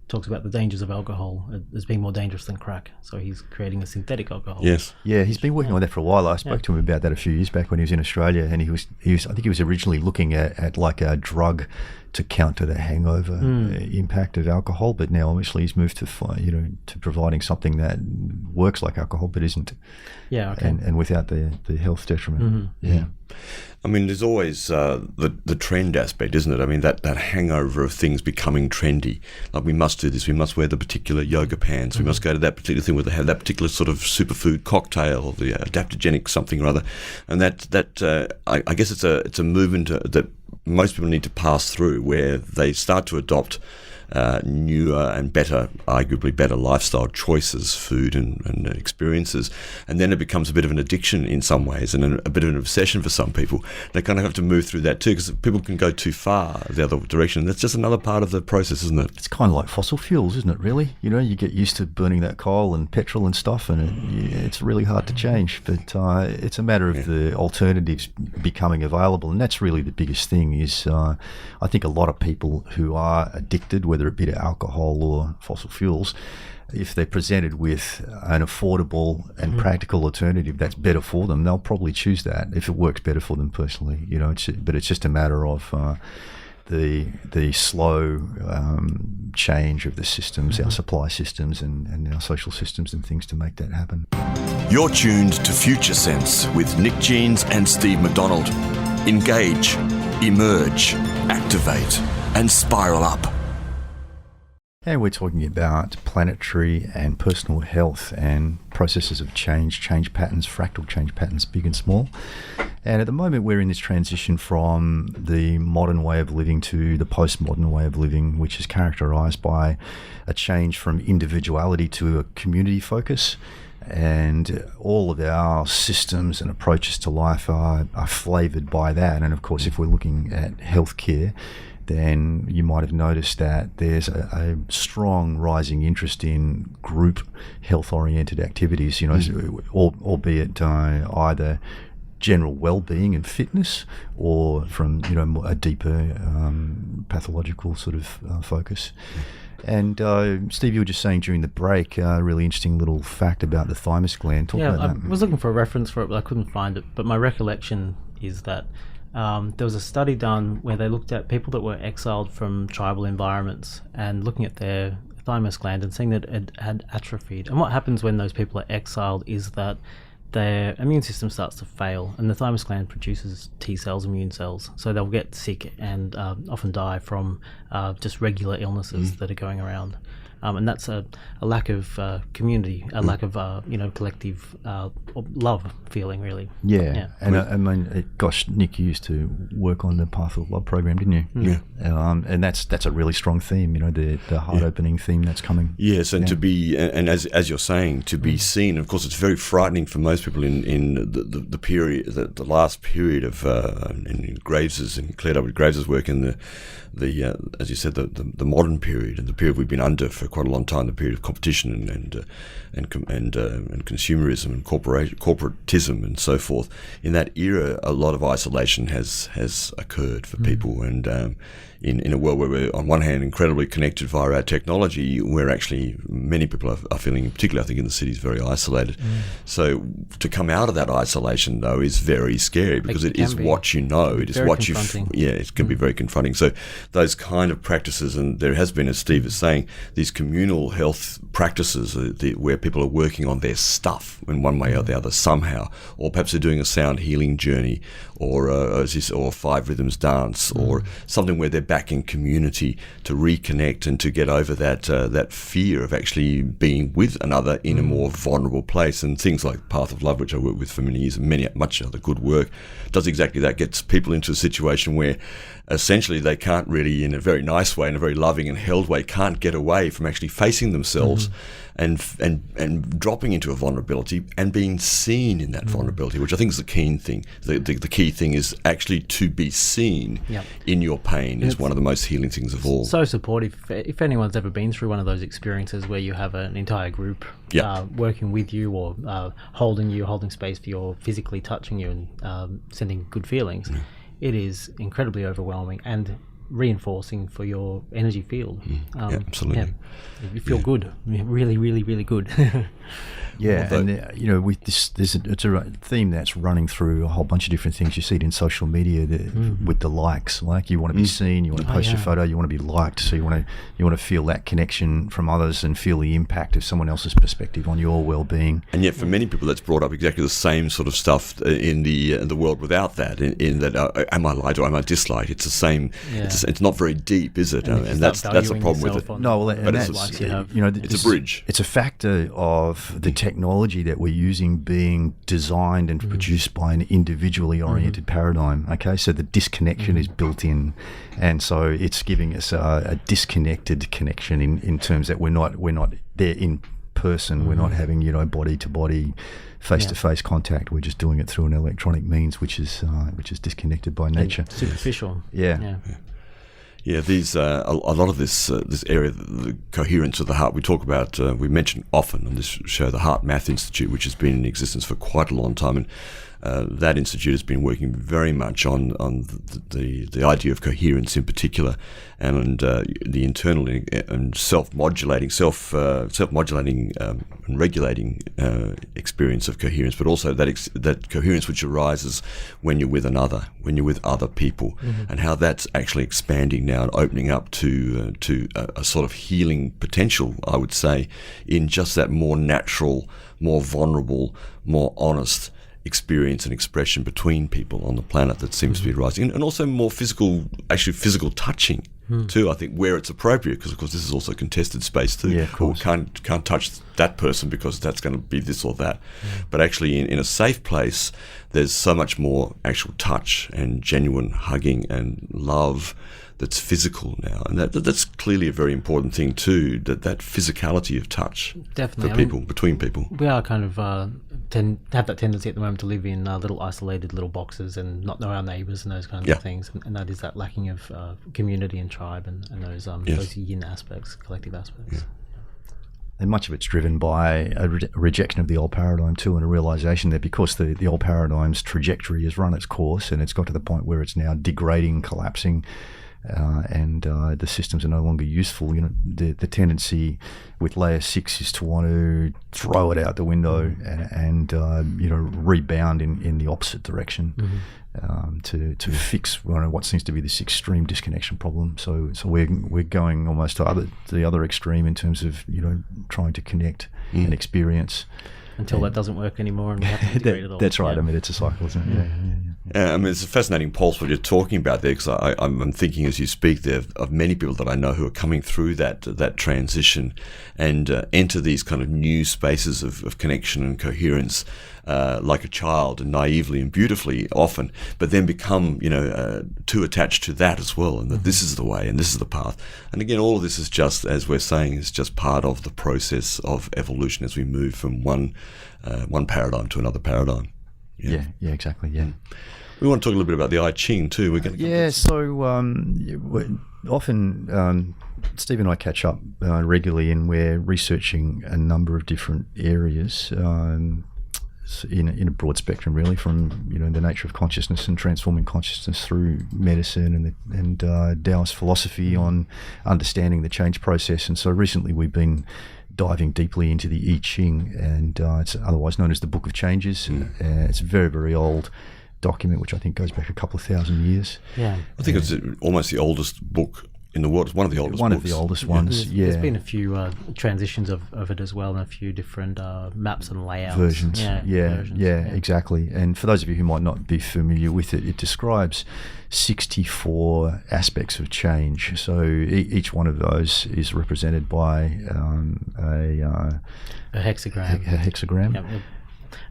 talks about the dangers of alcohol as being more dangerous than crack. So he's creating a synthetic alcohol. Yes. Yeah, he's been working on that for a while. I spoke to him about that a few years back when he was in Australia, and he was I think he was originally looking at like a drug to counter the hangover impact of alcohol, but now obviously he's moved to providing something that works like alcohol but isn't. Yeah, okay. And without the health detriment. Yeah. I mean, there's always the trend aspect, isn't it? I mean, that hangover of things becoming trendy. Like, we must do this. We must wear the particular yoga pants. We must go to that particular thing where they have that particular sort of superfood cocktail, the adaptogenic something or other. And I guess it's a movement that most people need to pass through, where they start to adopt newer and arguably better lifestyle choices, food and experiences, and then it becomes a bit of an addiction in some ways, and a bit of an obsession for some people. They kind of have to move through that too, because people can go too far the other direction. That's just another part of the process, isn't it? It's kind of like fossil fuels, isn't it, really? You get used to burning that coal and petrol and stuff, and it's really hard to change. But it's a matter of the alternatives becoming available, and that's really the biggest thing is I think a lot of people who are addicted, whether it be to alcohol or fossil fuels, if they're presented with an affordable and practical alternative that's better for them, they'll probably choose that if it works better for them personally. But it's just a matter of the slow change of the systems, our supply systems and our social systems and things to make that happen. You're tuned to Future Sense with Nick Jeans and Steve McDonald. Engage, emerge, activate, and spiral up. And we're talking about planetary and personal health and processes of change patterns, fractal change patterns, big and small. And at the moment, we're in this transition from the modern way of living to the postmodern way of living, which is characterized by a change from individuality to a community focus. And all of our systems and approaches to life are flavored by that. And of course, if we're looking at healthcare, then you might have noticed that there's a strong rising interest in group health-oriented activities, albeit either general well-being and fitness, or from a deeper pathological sort of focus. And Steve, you were just saying during the break a really interesting little fact about the thymus gland. Talk about that. I was looking for a reference for it, but I couldn't find it. But my recollection is that there was a study done where they looked at people that were exiled from tribal environments and looking at their thymus gland and seeing that it had atrophied. And what happens when those people are exiled is that their immune system starts to fail, and the thymus gland produces T cells, immune cells, so they'll get sick and often die from just regular illnesses that are going around. And that's a lack of community, a lack of collective love feeling, really. Yeah. And I mean, gosh, Nick, you used to work on the Path of Love program, didn't you? Yeah. And that's a really strong theme, the heart-opening theme that's coming. Yes, and to be, and as you're saying, to be seen. Of course, it's very frightening for most people in the period, the last period of in Graves's, in Claire W. Graves's work in the as you said, the modern period, and the period we've been under for quite a long time, the period of competition and consumerism and corporatism and so forth. In that era, a lot of isolation has occurred for people, and in a world where we're on one hand incredibly connected via our technology, where actually many people are feeling, particularly I think in the cities, very isolated. So to come out of that isolation though is very scary, because it is what you know, it is what you it can be very confronting. So those kind of practices, and there has been, as Steve is saying, these communal health practices where people are working on their stuff in one way or the other somehow, or perhaps they're doing a sound healing journey, or 5 rhythms dance, or something where they're back in community to reconnect and to get over that fear of actually being with another in a more vulnerable place. And things like Path of Love, which I worked with for many years, and much other good work, does exactly that. Gets people into a situation where essentially they can't really, in a very nice way, in a very loving and held way, can't get away from actually facing themselves and dropping into a vulnerability and being seen in that vulnerability, which I think is the key thing. The key thing is actually to be seen in your pain is one of the most healing things of all. So supportive. If anyone's ever been through one of those experiences where you have an entire group working with you, or holding space for you, or physically touching you and sending good feelings, it is incredibly overwhelming. And reinforcing for your energy field. Absolutely. Yeah. You feel good, really, really, really good. Yeah, and with this, it's a theme that's running through a whole bunch of different things. You see it in social media with the likes. Like, you want to be seen, you want to post a photo, you want to be liked, so you want to feel that connection from others and feel the impact of someone else's perspective on your well-being. And yet, for many people, that's brought up exactly the same sort of stuff in the world without that. In that, am I liked or am I disliked? It's the same. Yeah. It's not very deep, is it? And that's the problem with it. No, well, and that's it's a bridge. It's a factor of the technology that we're using being designed and produced by an individually oriented paradigm. Okay, so the disconnection is built in, and so it's giving us a disconnected connection in terms that we're not there in person. We're not having body to body, face to face contact. We're just doing it through an electronic means, which is disconnected by nature. And superficial. Yeah, these a lot of this area, the coherence of the heart. We talk about. We mention often on this show the Heart Math Institute, which has been in existence for quite a long time, and that institute has been working very much on the idea of coherence in particular, and the internal and self-modulating and regulating experience of coherence, but also that coherence which arises when you're with another, when you're with other people, and how that's actually expanding now and opening up to a sort of healing potential, I would say, in just that more natural, more vulnerable, more honest experience and expression between people on the planet that seems to be rising, and also more physical touching too, I think, where it's appropriate, because of course this is also contested space too. Yeah, of course. Can't touch that person because that's going to be this or that. But actually in a safe place, there's so much more actual touch and genuine hugging and love that's physical now, and that's clearly a very important thing too. That physicality of touch, definitely, for people, between people. We are kind of have that tendency at the moment to live in little isolated little boxes and not know our neighbours and those kinds of things, and that is that lacking of community and tribe and those yin aspects, collective aspects. Yeah. And much of it's driven by a rejection of the old paradigm too, and a realisation that because the old paradigm's trajectory has run its course and it's got to the point where it's now degrading, collapsing, and the systems are no longer useful. The tendency with layer 6 is to want to throw it out the window and rebound in the opposite direction to fix what seems to be this extreme disconnection problem. So we're going almost to the other extreme in terms of trying to connect and experience. Until that doesn't work anymore and we have to integrate it all. That's right. I mean, it's a cycle, isn't it? Yeah. I mean, it's a fascinating pulse what you're talking about there, because I'm thinking as you speak there of many people that I know who are coming through that transition and enter these kind of new spaces of connection and coherence like a child, and naively and beautifully often, but then become too attached to that as well, and that this is the way and this is the path. And again, all of this is just, as we're saying, is just part of the process of evolution as we move from one paradigm to another paradigm. Yeah, exactly. Yeah. We want to talk a little bit about the I Ching too. Often Steve and I catch up regularly, and we're researching a number of different areas in a broad spectrum, really, from the nature of consciousness and transforming consciousness through medicine and Taoist philosophy on understanding the change process. And so recently we've been diving deeply into the I Ching, and it's otherwise known as the Book of Changes. It's a very, very old document, which I think goes back a couple of thousand years. Yeah, I think it's almost the oldest book in the world. It's one of the oldest. Of the oldest ones. There's been a few transitions of it as well, and a few different maps and layouts. Versions. Exactly. And for those of you who might not be familiar with it, it describes 64 aspects of change. So each one of those is represented by a hexagram. A hexagram. Yep.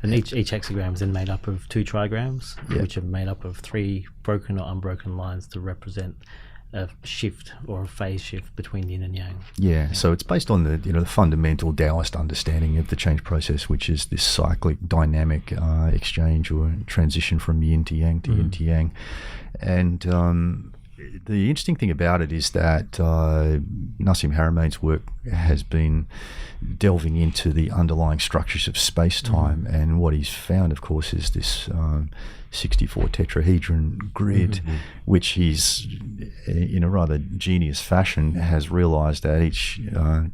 And each hexagram is then made up of 2 trigrams, which are made up of 3 broken or unbroken lines to represent a shift or a phase shift between yin and yang. Yeah, so it's based on the fundamental Taoist understanding of the change process, which is this cyclic, dynamic exchange or transition from yin to yang to yin to yang. And the interesting thing about it is that Nassim Haramein's work has been delving into the underlying structures of space-time, and what he's found, of course, is this 64 tetrahedron grid, which he's, in a rather genius fashion, has realised that each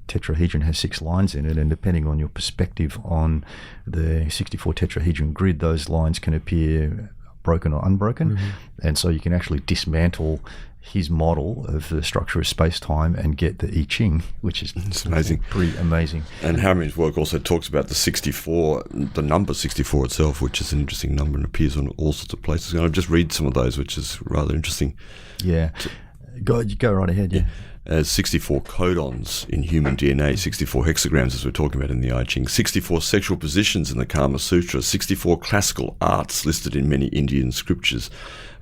tetrahedron has 6 lines in it, and depending on your perspective on the 64 tetrahedron grid, those lines can appear broken or unbroken, and so you can actually dismantle his model of the structure of space-time and get the I Ching, which is amazing, pretty amazing. And Haramein's work also talks about the 64, the number 64 itself, which is an interesting number and appears on all sorts of places. And I'll just read some of those, which is rather interesting. Yeah, go right ahead. Yeah. As 64 codons in human DNA, 64 hexagrams, as we're talking about in the I Ching, 64 sexual positions in the Kama Sutra, 64 classical arts listed in many Indian scriptures.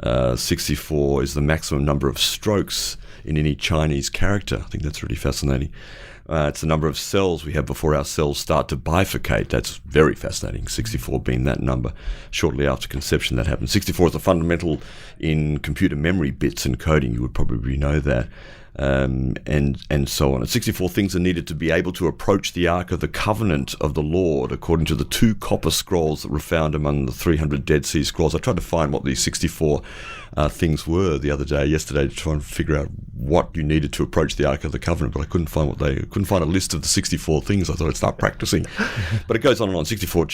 64 is the maximum number of strokes in any Chinese character. I think that's really fascinating. It's the number of cells we have before our cells start to bifurcate. That's very fascinating, 64 being that number. Shortly after conception, that happens. 64 is a fundamental in computer memory bits and coding. You would probably know that. And so on. And 64 things are needed to be able to approach the Ark of the Covenant of the Lord, according to the 2 copper scrolls that were found among the 300 Dead Sea Scrolls. I tried to find what these 64 things were yesterday, to try and figure out what you needed to approach the Ark of the Covenant, but I couldn't find a list of the 64 things. I thought I'd start practicing. But it goes on and on. 64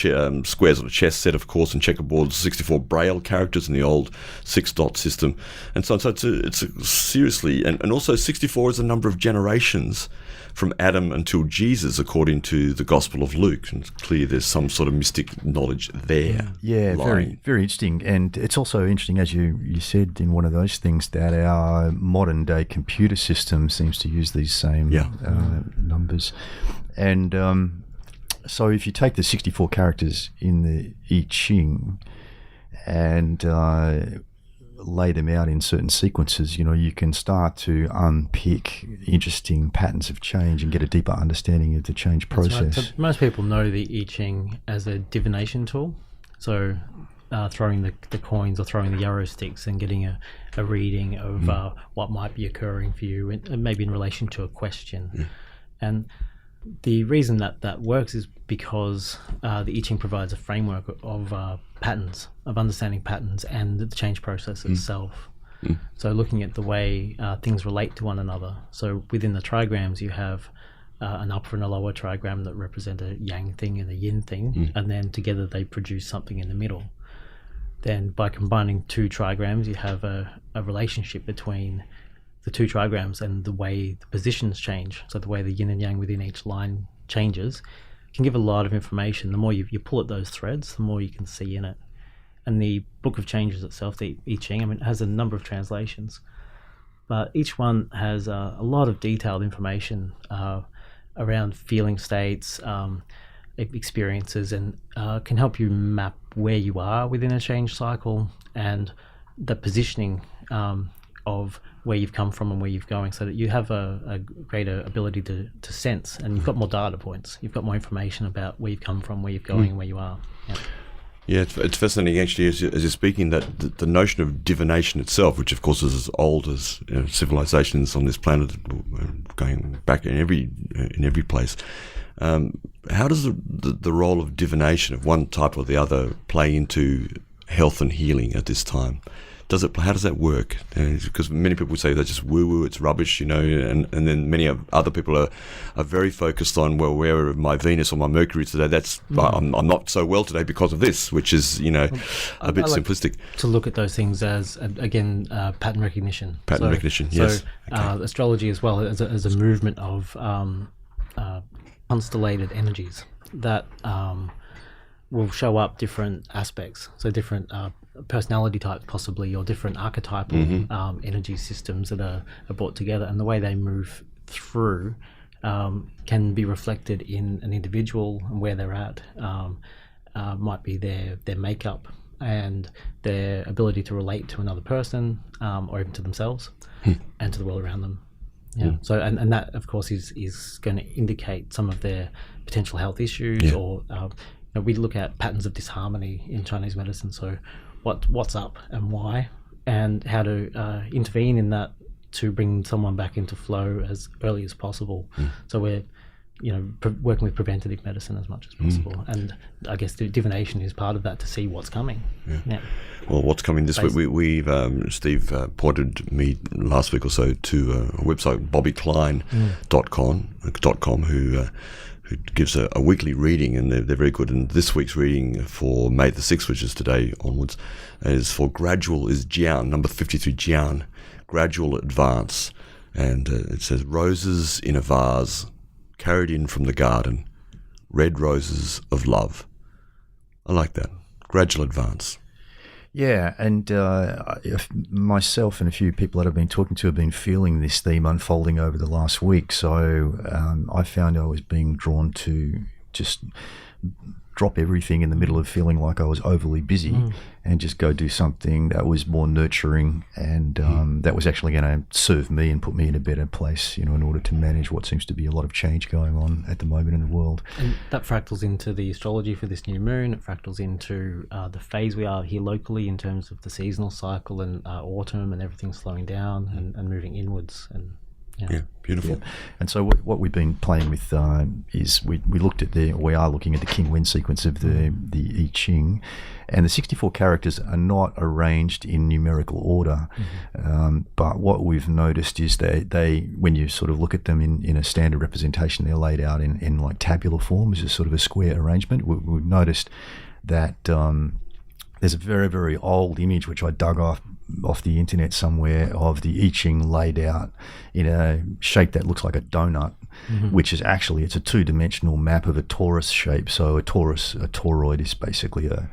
squares on a chess set, of course, and checkerboards, 64 Braille characters in the old 6-dot system, and so on. So it's seriously, and also 64 is the number of generations from Adam until Jesus, according to the Gospel of Luke. And it's clear there's some sort of mystic knowledge there. Yeah, very, very interesting. And it's also interesting, as you said in one of those things, that our modern day computer system seems to use these same numbers. And so if you take the 64 characters in the I Ching and lay them out in certain sequences, you can start to unpick interesting patterns of change and get a deeper understanding of the change process. Right. So most people know the I Ching as a divination tool. So throwing the coins or throwing the yarrow sticks and getting a reading of what might be occurring for you, and maybe in relation to a question. And the reason that works is because the I Ching provides a framework of patterns, of understanding patterns and the change process itself. So looking at the way things relate to one another. So within the trigrams, you have an upper and a lower trigram that represent a yang thing and a yin thing, and then together they produce something in the middle. Then by combining 2 trigrams, you have a relationship between the 2 trigrams and the way the positions change. So the way the yin and yang within each line changes can give a lot of information. The more you pull at those threads, the more you can see in it. And the Book of Changes itself, the I Ching, it has a number of translations, but each one has a lot of detailed information around feeling states, experiences, and can help you map where you are within a change cycle and the positioning of where you've come from and where you're going, so that you have a greater ability to sense, and you've got more data points, you've got more information about where you've come from, where you're going, where you are. Yeah, it's fascinating actually, as you're speaking, that the notion of divination itself, which of course is as old as civilizations on this planet, going back in every place. How does the role of divination of one type or the other play into health and healing at this time? How does that work? Because many people say that's just woo-woo, it's rubbish, and then many other people are very focused on, well, where my Venus or my Mercury today, that's I'm not so well today because of this, which is, a bit simplistic. To look at those things as, again, pattern recognition. Yes. So astrology as well as a movement of constellated energies that will show up different aspects, so different personality types possibly, or different archetypal energy systems that are brought together, and the way they move through can be reflected in an individual and where they're at. Might be their makeup and their ability to relate to another person, or even to themselves and to the world around them. So and that of course is going to indicate some of their potential health issues, or we look at patterns of disharmony in Chinese medicine. So what's up and why, and how to intervene in that to bring someone back into flow as early as possible. So we're working with preventative medicine as much as possible, and I guess the divination is part of that, to see what's coming. Yeah. Well, what's coming this week? We've Steve pointed me last week or so to a website, bobbyklein.com, who gives a weekly reading, and they're very good. And this week's reading for May the 6th, which is today onwards, is for gradual, is Jian, number 53, Jian, gradual advance. And it says, roses in a vase, carried in from the garden, red roses of love. I like that. Gradual advance. Yeah, and myself and a few people that I've been talking to have been feeling this theme unfolding over the last week. So I found I was being drawn to just drop everything in the middle of feeling like I was overly busy and just go do something that was more nurturing and that was actually going to serve me and put me in a better place, in order to manage what seems to be a lot of change going on at the moment in the world. And that fractals into the astrology for this new moon. It fractals into the phase we are here locally in terms of the seasonal cycle and autumn and everything slowing down and moving inwards. And yeah, beautiful. Yeah. And so what we've been playing with is we are looking at the King Wen sequence of the I Ching, and the 64 characters are not arranged in numerical order. But what we've noticed is they when you sort of look at them in a standard representation, they're laid out in like tabular form as a sort of a square arrangement. We've noticed that there's a very, very old image which I dug off the internet somewhere of the I Ching laid out in a shape that looks like a donut, which is actually, it's a two-dimensional map of a torus shape. So a toroid is basically a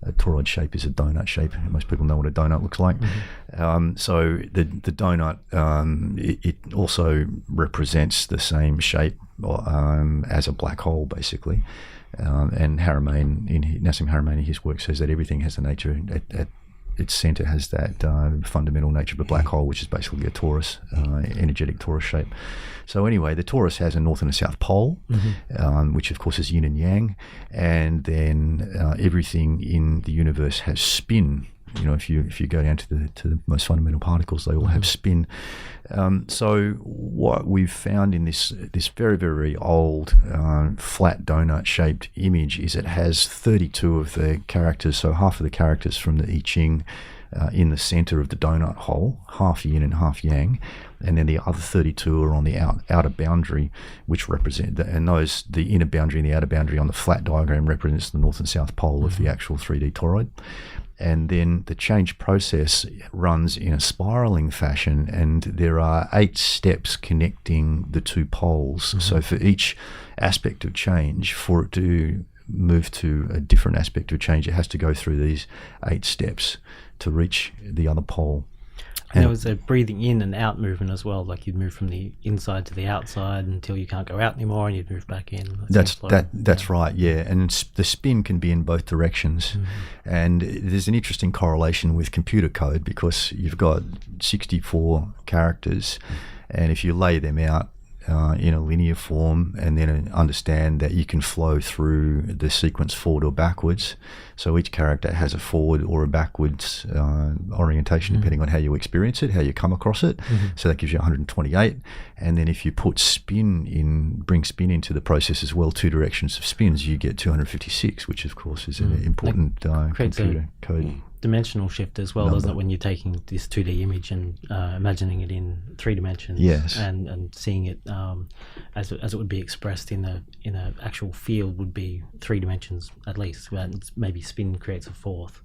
toroid shape is a donut shape. Most people know what a donut looks like. So the donut, it also represents the same shape as a black hole, basically. And Nassim Haramein in his work says that everything has the nature at its center has that fundamental nature of a black hole, which is basically a torus, energetic torus shape. So anyway, the torus has a north and a south pole, which of course is yin and yang, and then everything in the universe has spin. If you go down to the most fundamental particles, they all have spin. So what we've found in this very, very old flat donut shaped image is it has 32 of the characters, so half of the characters from the I Ching in the center of the donut hole, half yin and half yang, and then the other 32 are on the outer boundary, which represent the inner boundary and the outer boundary on the flat diagram represents the north and south pole of the actual 3D toroid. And then the change process runs in a spiraling fashion, and there are 8 steps connecting the two poles. So for each aspect of change, for it to move to a different aspect of change, it has to go through these 8 steps to reach the other pole. And there was a breathing in and out movement as well, like you'd move from the inside to the outside until you can't go out anymore, and you'd move back in. That's right, yeah. And the spin can be in both directions. And there's an interesting correlation with computer code, because you've got 64 characters, and if you lay them out in a linear form and then understand that you can flow through the sequence forward or backwards. So each character has a forward or a backwards orientation depending on how you experience it, how you come across it. So that gives you 128. And then if you put bring spin into the process as well, 2 directions of spins, you get 256, which of course is an important computer code. Dimensional shift as well, doesn't it, when you're taking this 2D image and imagining it in 3 dimensions, and seeing it as it would be expressed in a actual field would be 3 dimensions at least, and maybe spin creates a 4th.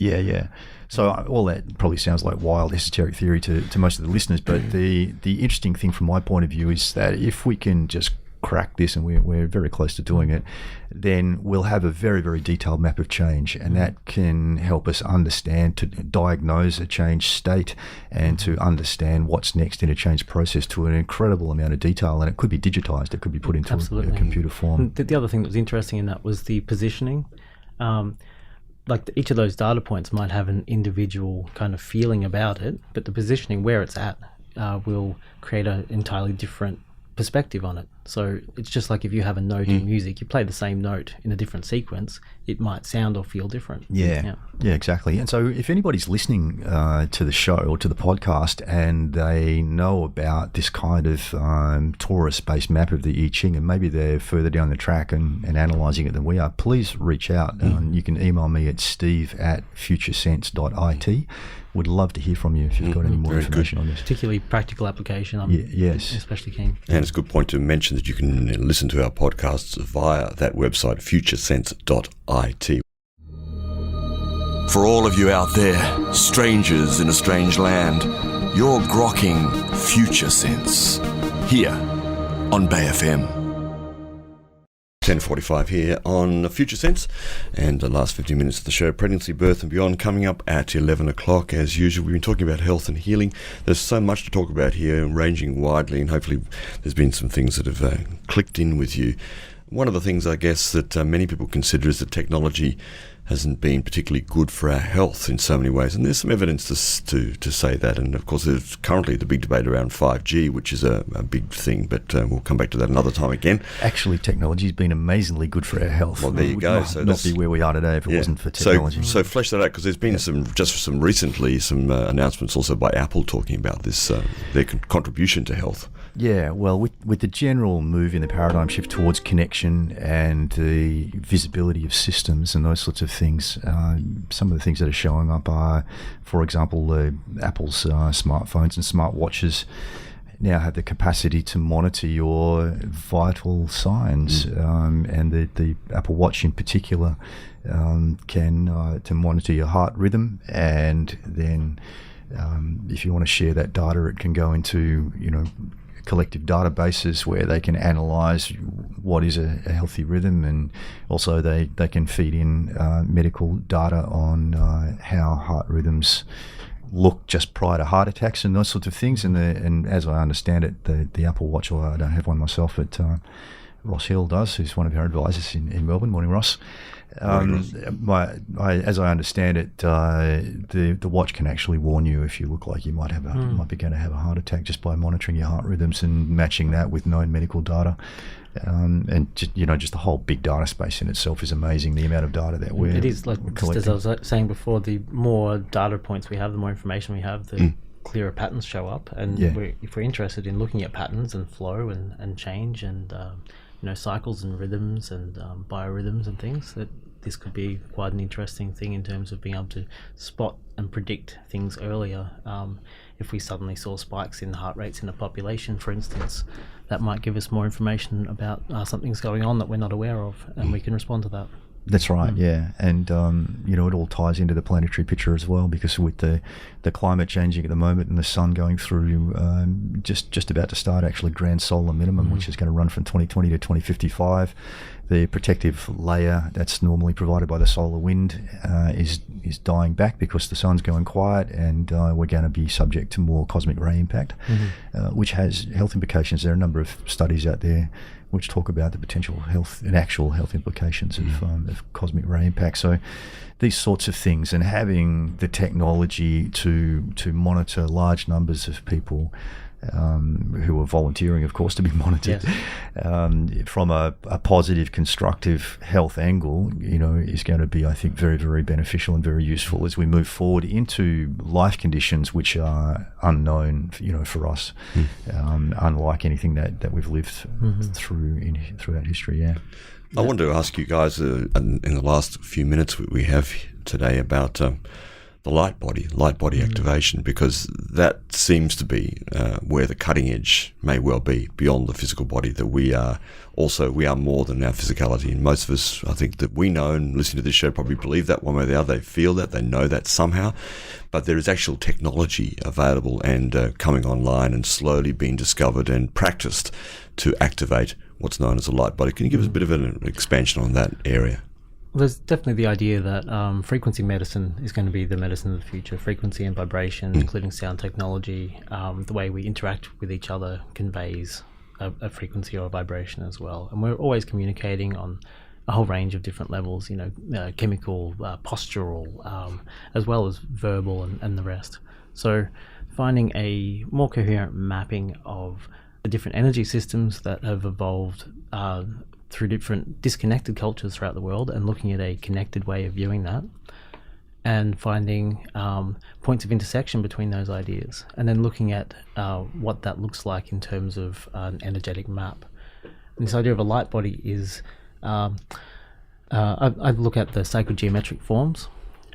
So all that probably sounds like wild esoteric theory to most of the listeners, but the interesting thing from my point of view is that if we can just crack this, and we're very close to doing it, then we'll have a very, very detailed map of change, and that can help us understand, to diagnose a change state and to understand what's next in a change process to an incredible amount of detail. And it could be digitized, it could be put into a computer form. The other thing that was interesting in that was the positioning. Each of those data points might have an individual kind of feeling about it, but the positioning where it's at will create an entirely different perspective on it. So it's just like if you have a note in music, you play the same note in a different sequence, it might sound or feel different. Yeah, exactly. And so if anybody's listening to the show or to the podcast and they know about this kind of torus-based map of the I Ching, and maybe they're further down the track and analysing it than we are, please reach out. You can email me at steve@futuresense.it. Would love to hear from you if you've got any more information on this. Particularly practical application, I'm especially keen. And it's a good point to mention that you can listen to our podcasts via that website, futuresense.it. For all of you out there, strangers in a strange land, you're grokking Future Sense here on Bay FM. 10:45 here on Future Sense, and the last 15 minutes of the show, pregnancy, birth and beyond, coming up at 11 o'clock. As usual, we've been talking about health and healing. There's so much to talk about here, ranging widely, and hopefully there's been some things that have clicked in with you. One of the things, I guess, that many people consider is that technology hasn't been particularly good for our health in so many ways, and there's some evidence to say that. And of course, there's currently the big debate around 5G, which is a big thing, but we'll come back to that another time again. Actually, technology's been amazingly good for our health. Well, there you go. So not be where we are today if it wasn't for technology. So flesh that out, because there's been some announcements also by Apple talking about this, their contribution to health. Yeah, well, with the general move in the paradigm shift towards connection and the visibility of systems and those sorts of things, some of the things that are showing up are, for example, Apple's smartphones and smartwatches now have the capacity to monitor your vital signs, and the Apple Watch in particular can to monitor your heart rhythm, and then if you want to share that data, it can go into collective databases where they can analyze what is a healthy rhythm, and also they can feed in medical data on how heart rhythms look just prior to heart attacks and those sorts of things. And as I understand it, the Apple Watch, although I don't have one myself, but Ross Hill does, who's one of our advisors in Melbourne. Morning, Ross. As I understand it, the watch can actually warn you if you look like you might be going to have a heart attack just by monitoring your heart rhythms and matching that with known medical data. And just the whole big data space in itself is amazing. The amount of data that we're just as I was saying before, the more data points we have, the more information we have, the clearer patterns show up. And if we're interested in looking at patterns and flow and change and cycles and rhythms and biorhythms and things, that this could be quite an interesting thing in terms of being able to spot and predict things earlier. If we suddenly saw spikes in heart rates in a population, for instance, that might give us more information about something's going on that we're not aware of, and we can respond to that. That's right, yeah. And, it all ties into the planetary picture as well, because with the climate changing at the moment and the sun going through, just about to start actually grand solar minimum, which is going to run from 2020 to 2055. The protective layer that's normally provided by the solar wind is dying back because the sun's going quiet, and we're going to be subject to more cosmic ray impact, which has health implications. There are a number of studies out there which talk about the potential health and actual health implications of cosmic ray impact. So these sorts of things, and having the technology to monitor large numbers of people who are volunteering, of course, to be monitored, from a positive, constructive health angle, is going to be, I think, very, very beneficial and very useful as we move forward into life conditions which are unknown, for us, unlike anything that we've lived throughout history. Yeah. I wanted to ask you guys in the last few minutes we have today about the light body activation, because that seems to be where the cutting edge may well be beyond the physical body, that we are more than our physicality. And most of us, I think, that we know and listen to this show probably believe that one way or the other. They feel that, they know that somehow, but there is actual technology available and coming online and slowly being discovered and practiced to activate what's known as a light body. Can you give us a bit of an expansion on that area? Well, there's definitely the idea that frequency medicine is going to be the medicine of the future. Frequency and vibration, including sound technology, the way we interact with each other conveys a frequency or a vibration as well. And we're always communicating on a whole range of different levels, chemical, postural, as well as verbal and the rest. So finding a more coherent mapping of the different energy systems that have evolved through different disconnected cultures throughout the world, and looking at a connected way of viewing that, and finding points of intersection between those ideas, and then looking at what that looks like in terms of an energetic map. And this idea of a light body is, I look at the sacred geometric forms,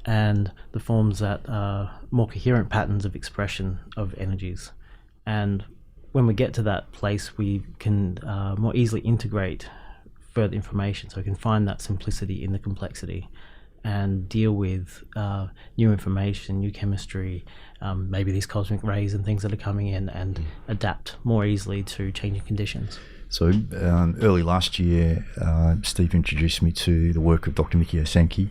and the forms that are more coherent patterns of expression of energies. And when we get to that place, we can more easily integrate further information, so we can find that simplicity in the complexity and deal with new information, new chemistry, maybe these cosmic rays and things that are coming in, and adapt more easily to changing conditions. So early last year, Steve introduced me to the work of Dr. Mikio Sankey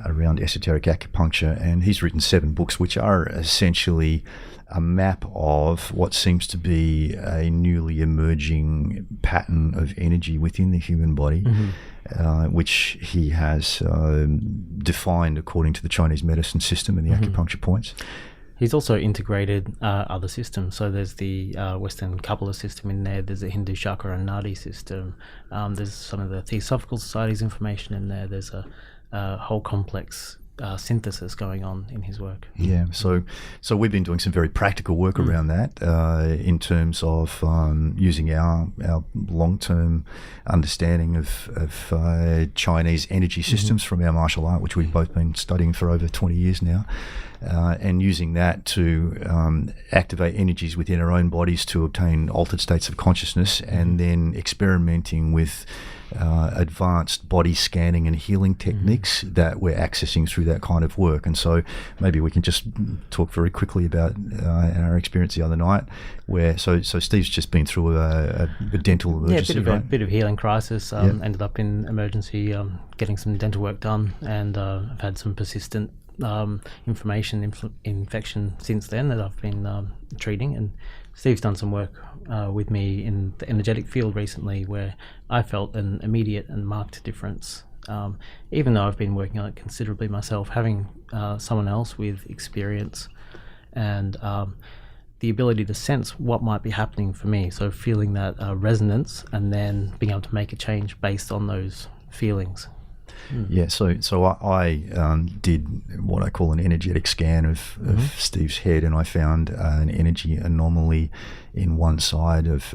around esoteric acupuncture, and he's written 7 books which are essentially a map of what seems to be a newly emerging pattern of energy within the human body, which he has defined according to the Chinese medicine system and the acupuncture points. He's also integrated other systems. So there's the Western Kabbalah system in there. There's the Hindu chakra and nadi system. There's some of the Theosophical Society's information in there. There's a whole complex synthesis going on in his work. Yeah, so we've been doing some very practical work around that in terms of using our long-term understanding of Chinese energy systems from our martial art, which we've both been studying for over 20 years now, and using that to activate energies within our own bodies to obtain altered states of consciousness, and then experimenting with advanced body scanning and healing techniques that we're accessing through that kind of work. And so maybe we can just talk very quickly about our experience the other night, where so Steve's just been through a dental emergency. Yeah, a bit of healing crisis. Ended up in emergency, getting some dental work done, and I've had some persistent infection since then that I've been treating. And Steve's done some work with me in the energetic field recently, where I felt an immediate and marked difference. Even though I've been working on it considerably myself, having someone else with experience and the ability to sense what might be happening for me. So feeling that resonance, and then being able to make a change based on those feelings. Yeah, so I did what I call an energetic scan of Steve's head, and I found an energy anomaly in one side of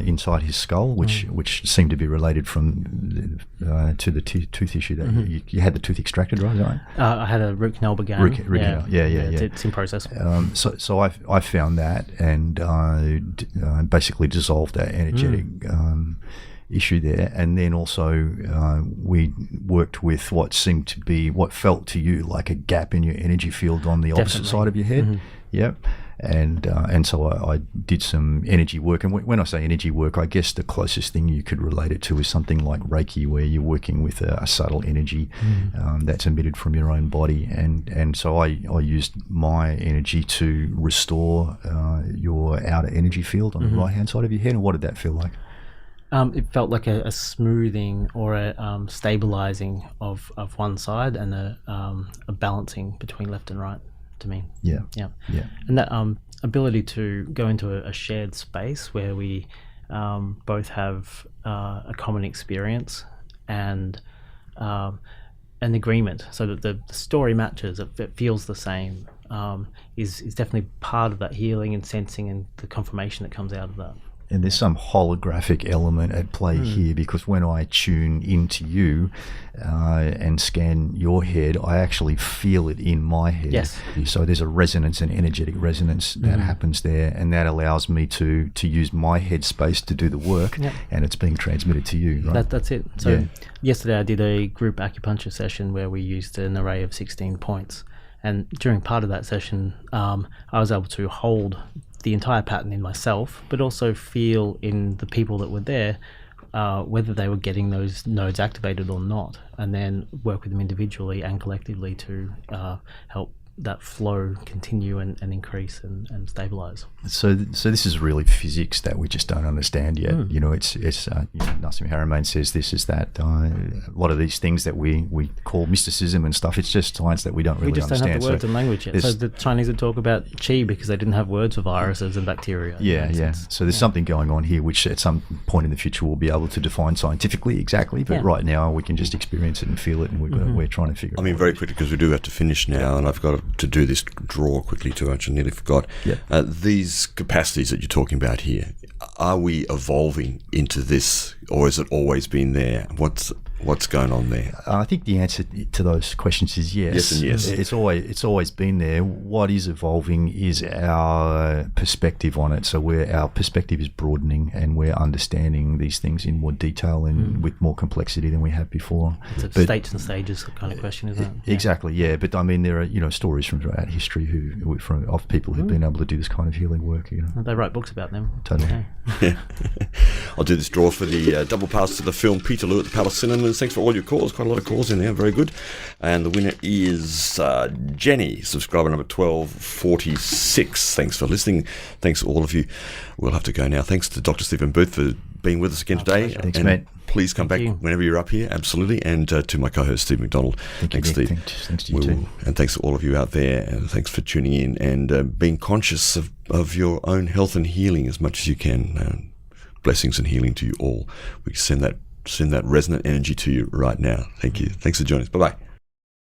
inside his skull, which seemed to be related to the tooth issue that you had the tooth extracted, right? Is that right? I had a root canal began. Root canal. Yeah. It's in process. So I found that, and basically dissolved that energetic issue there, and then also we worked with what felt to you like a gap in your energy field on the opposite side of your head. Yep. And so I did some energy work, and when I say energy work, I guess the closest thing you could relate it to is something like Reiki, where you're working with a subtle energy that's emitted from your own body, and so I used my energy to restore your outer energy field on the right hand side of your head. And what did that feel like? It felt like a smoothing or a stabilizing of one side, and a balancing between left and right to me. Yeah. And that ability to go into a shared space where we both have a common experience and an agreement, so that the story matches, it feels the same, is definitely part of that healing and sensing and the confirmation that comes out of that. And there's some holographic element at play here, because when I tune into you and scan your head, I actually feel it in my head. Yes. So there's a resonance, an energetic resonance that happens there, and that allows me to use my head space to do the work, and it's being transmitted to you, right? That's it. So yesterday I did a group acupuncture session where we used an array of 16 points. And during part of that session, I was able to hold the entire pattern in myself, but also feel in the people that were there whether they were getting those nodes activated or not, and then work with them individually and collectively to help that flow continue and increase and stabilize. So this is really physics that we just don't understand yet. You know, it's Nassim Haramein says this is that a lot of these things that we call mysticism and stuff, it's just science that we don't really understand. We just don't have the words and language yet. So the Chinese would talk about qi because they didn't have words for viruses and bacteria. Yeah. So there's something going on here which at some point in the future we'll be able to define scientifically exactly, but right now we can just experience it and feel it, and we're trying to figure it out. I mean, very quickly, because we do have to finish now, and I've got to do this draw quickly too, which I nearly forgot. These capacities that you're talking about here, are we evolving into this, or has it always been there? What's going on there? I think the answer to those questions is yes. Yes and yes. It's always been there. What is evolving is our perspective on it. So our perspective is broadening, and we're understanding these things in more detail and with more complexity than we have before. It's a states and stages kind of question, isn't it? Exactly, yeah. But I mean, there are stories from throughout history of people who've been able to do this kind of healing work. They write books about them. Totally. Yeah. I'll do this draw for the double pass to the film Peterloo at the Palace Cinemas. Thanks for all your calls. Quite a lot of calls in there. Very good. And the winner is Jenny, subscriber number 1246. Thanks for listening. Thanks to all of you. We'll have to go now. Thanks to Dr. Stephen Booth for being with us again today. Thanks, and mate. Please come back whenever you're up here. Absolutely. And to my co-host, Steve McDonald. Thanks, Steve. Thanks to you too. And thanks to all of you out there. And thanks for tuning in and being conscious of your own health and healing as much as you can. Blessings and healing to you all. We send that resonant energy to you right now. Thank you. Thanks for joining us. Bye-bye.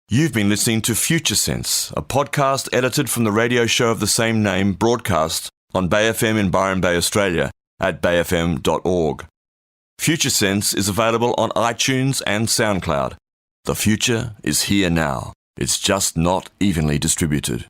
You've been listening to Future Sense, a podcast edited from the radio show of the same name, broadcast on Bay FM in Byron Bay, Australia, at bayfm.org. Future Sense is available on iTunes and SoundCloud. The future is here now. It's just not evenly distributed.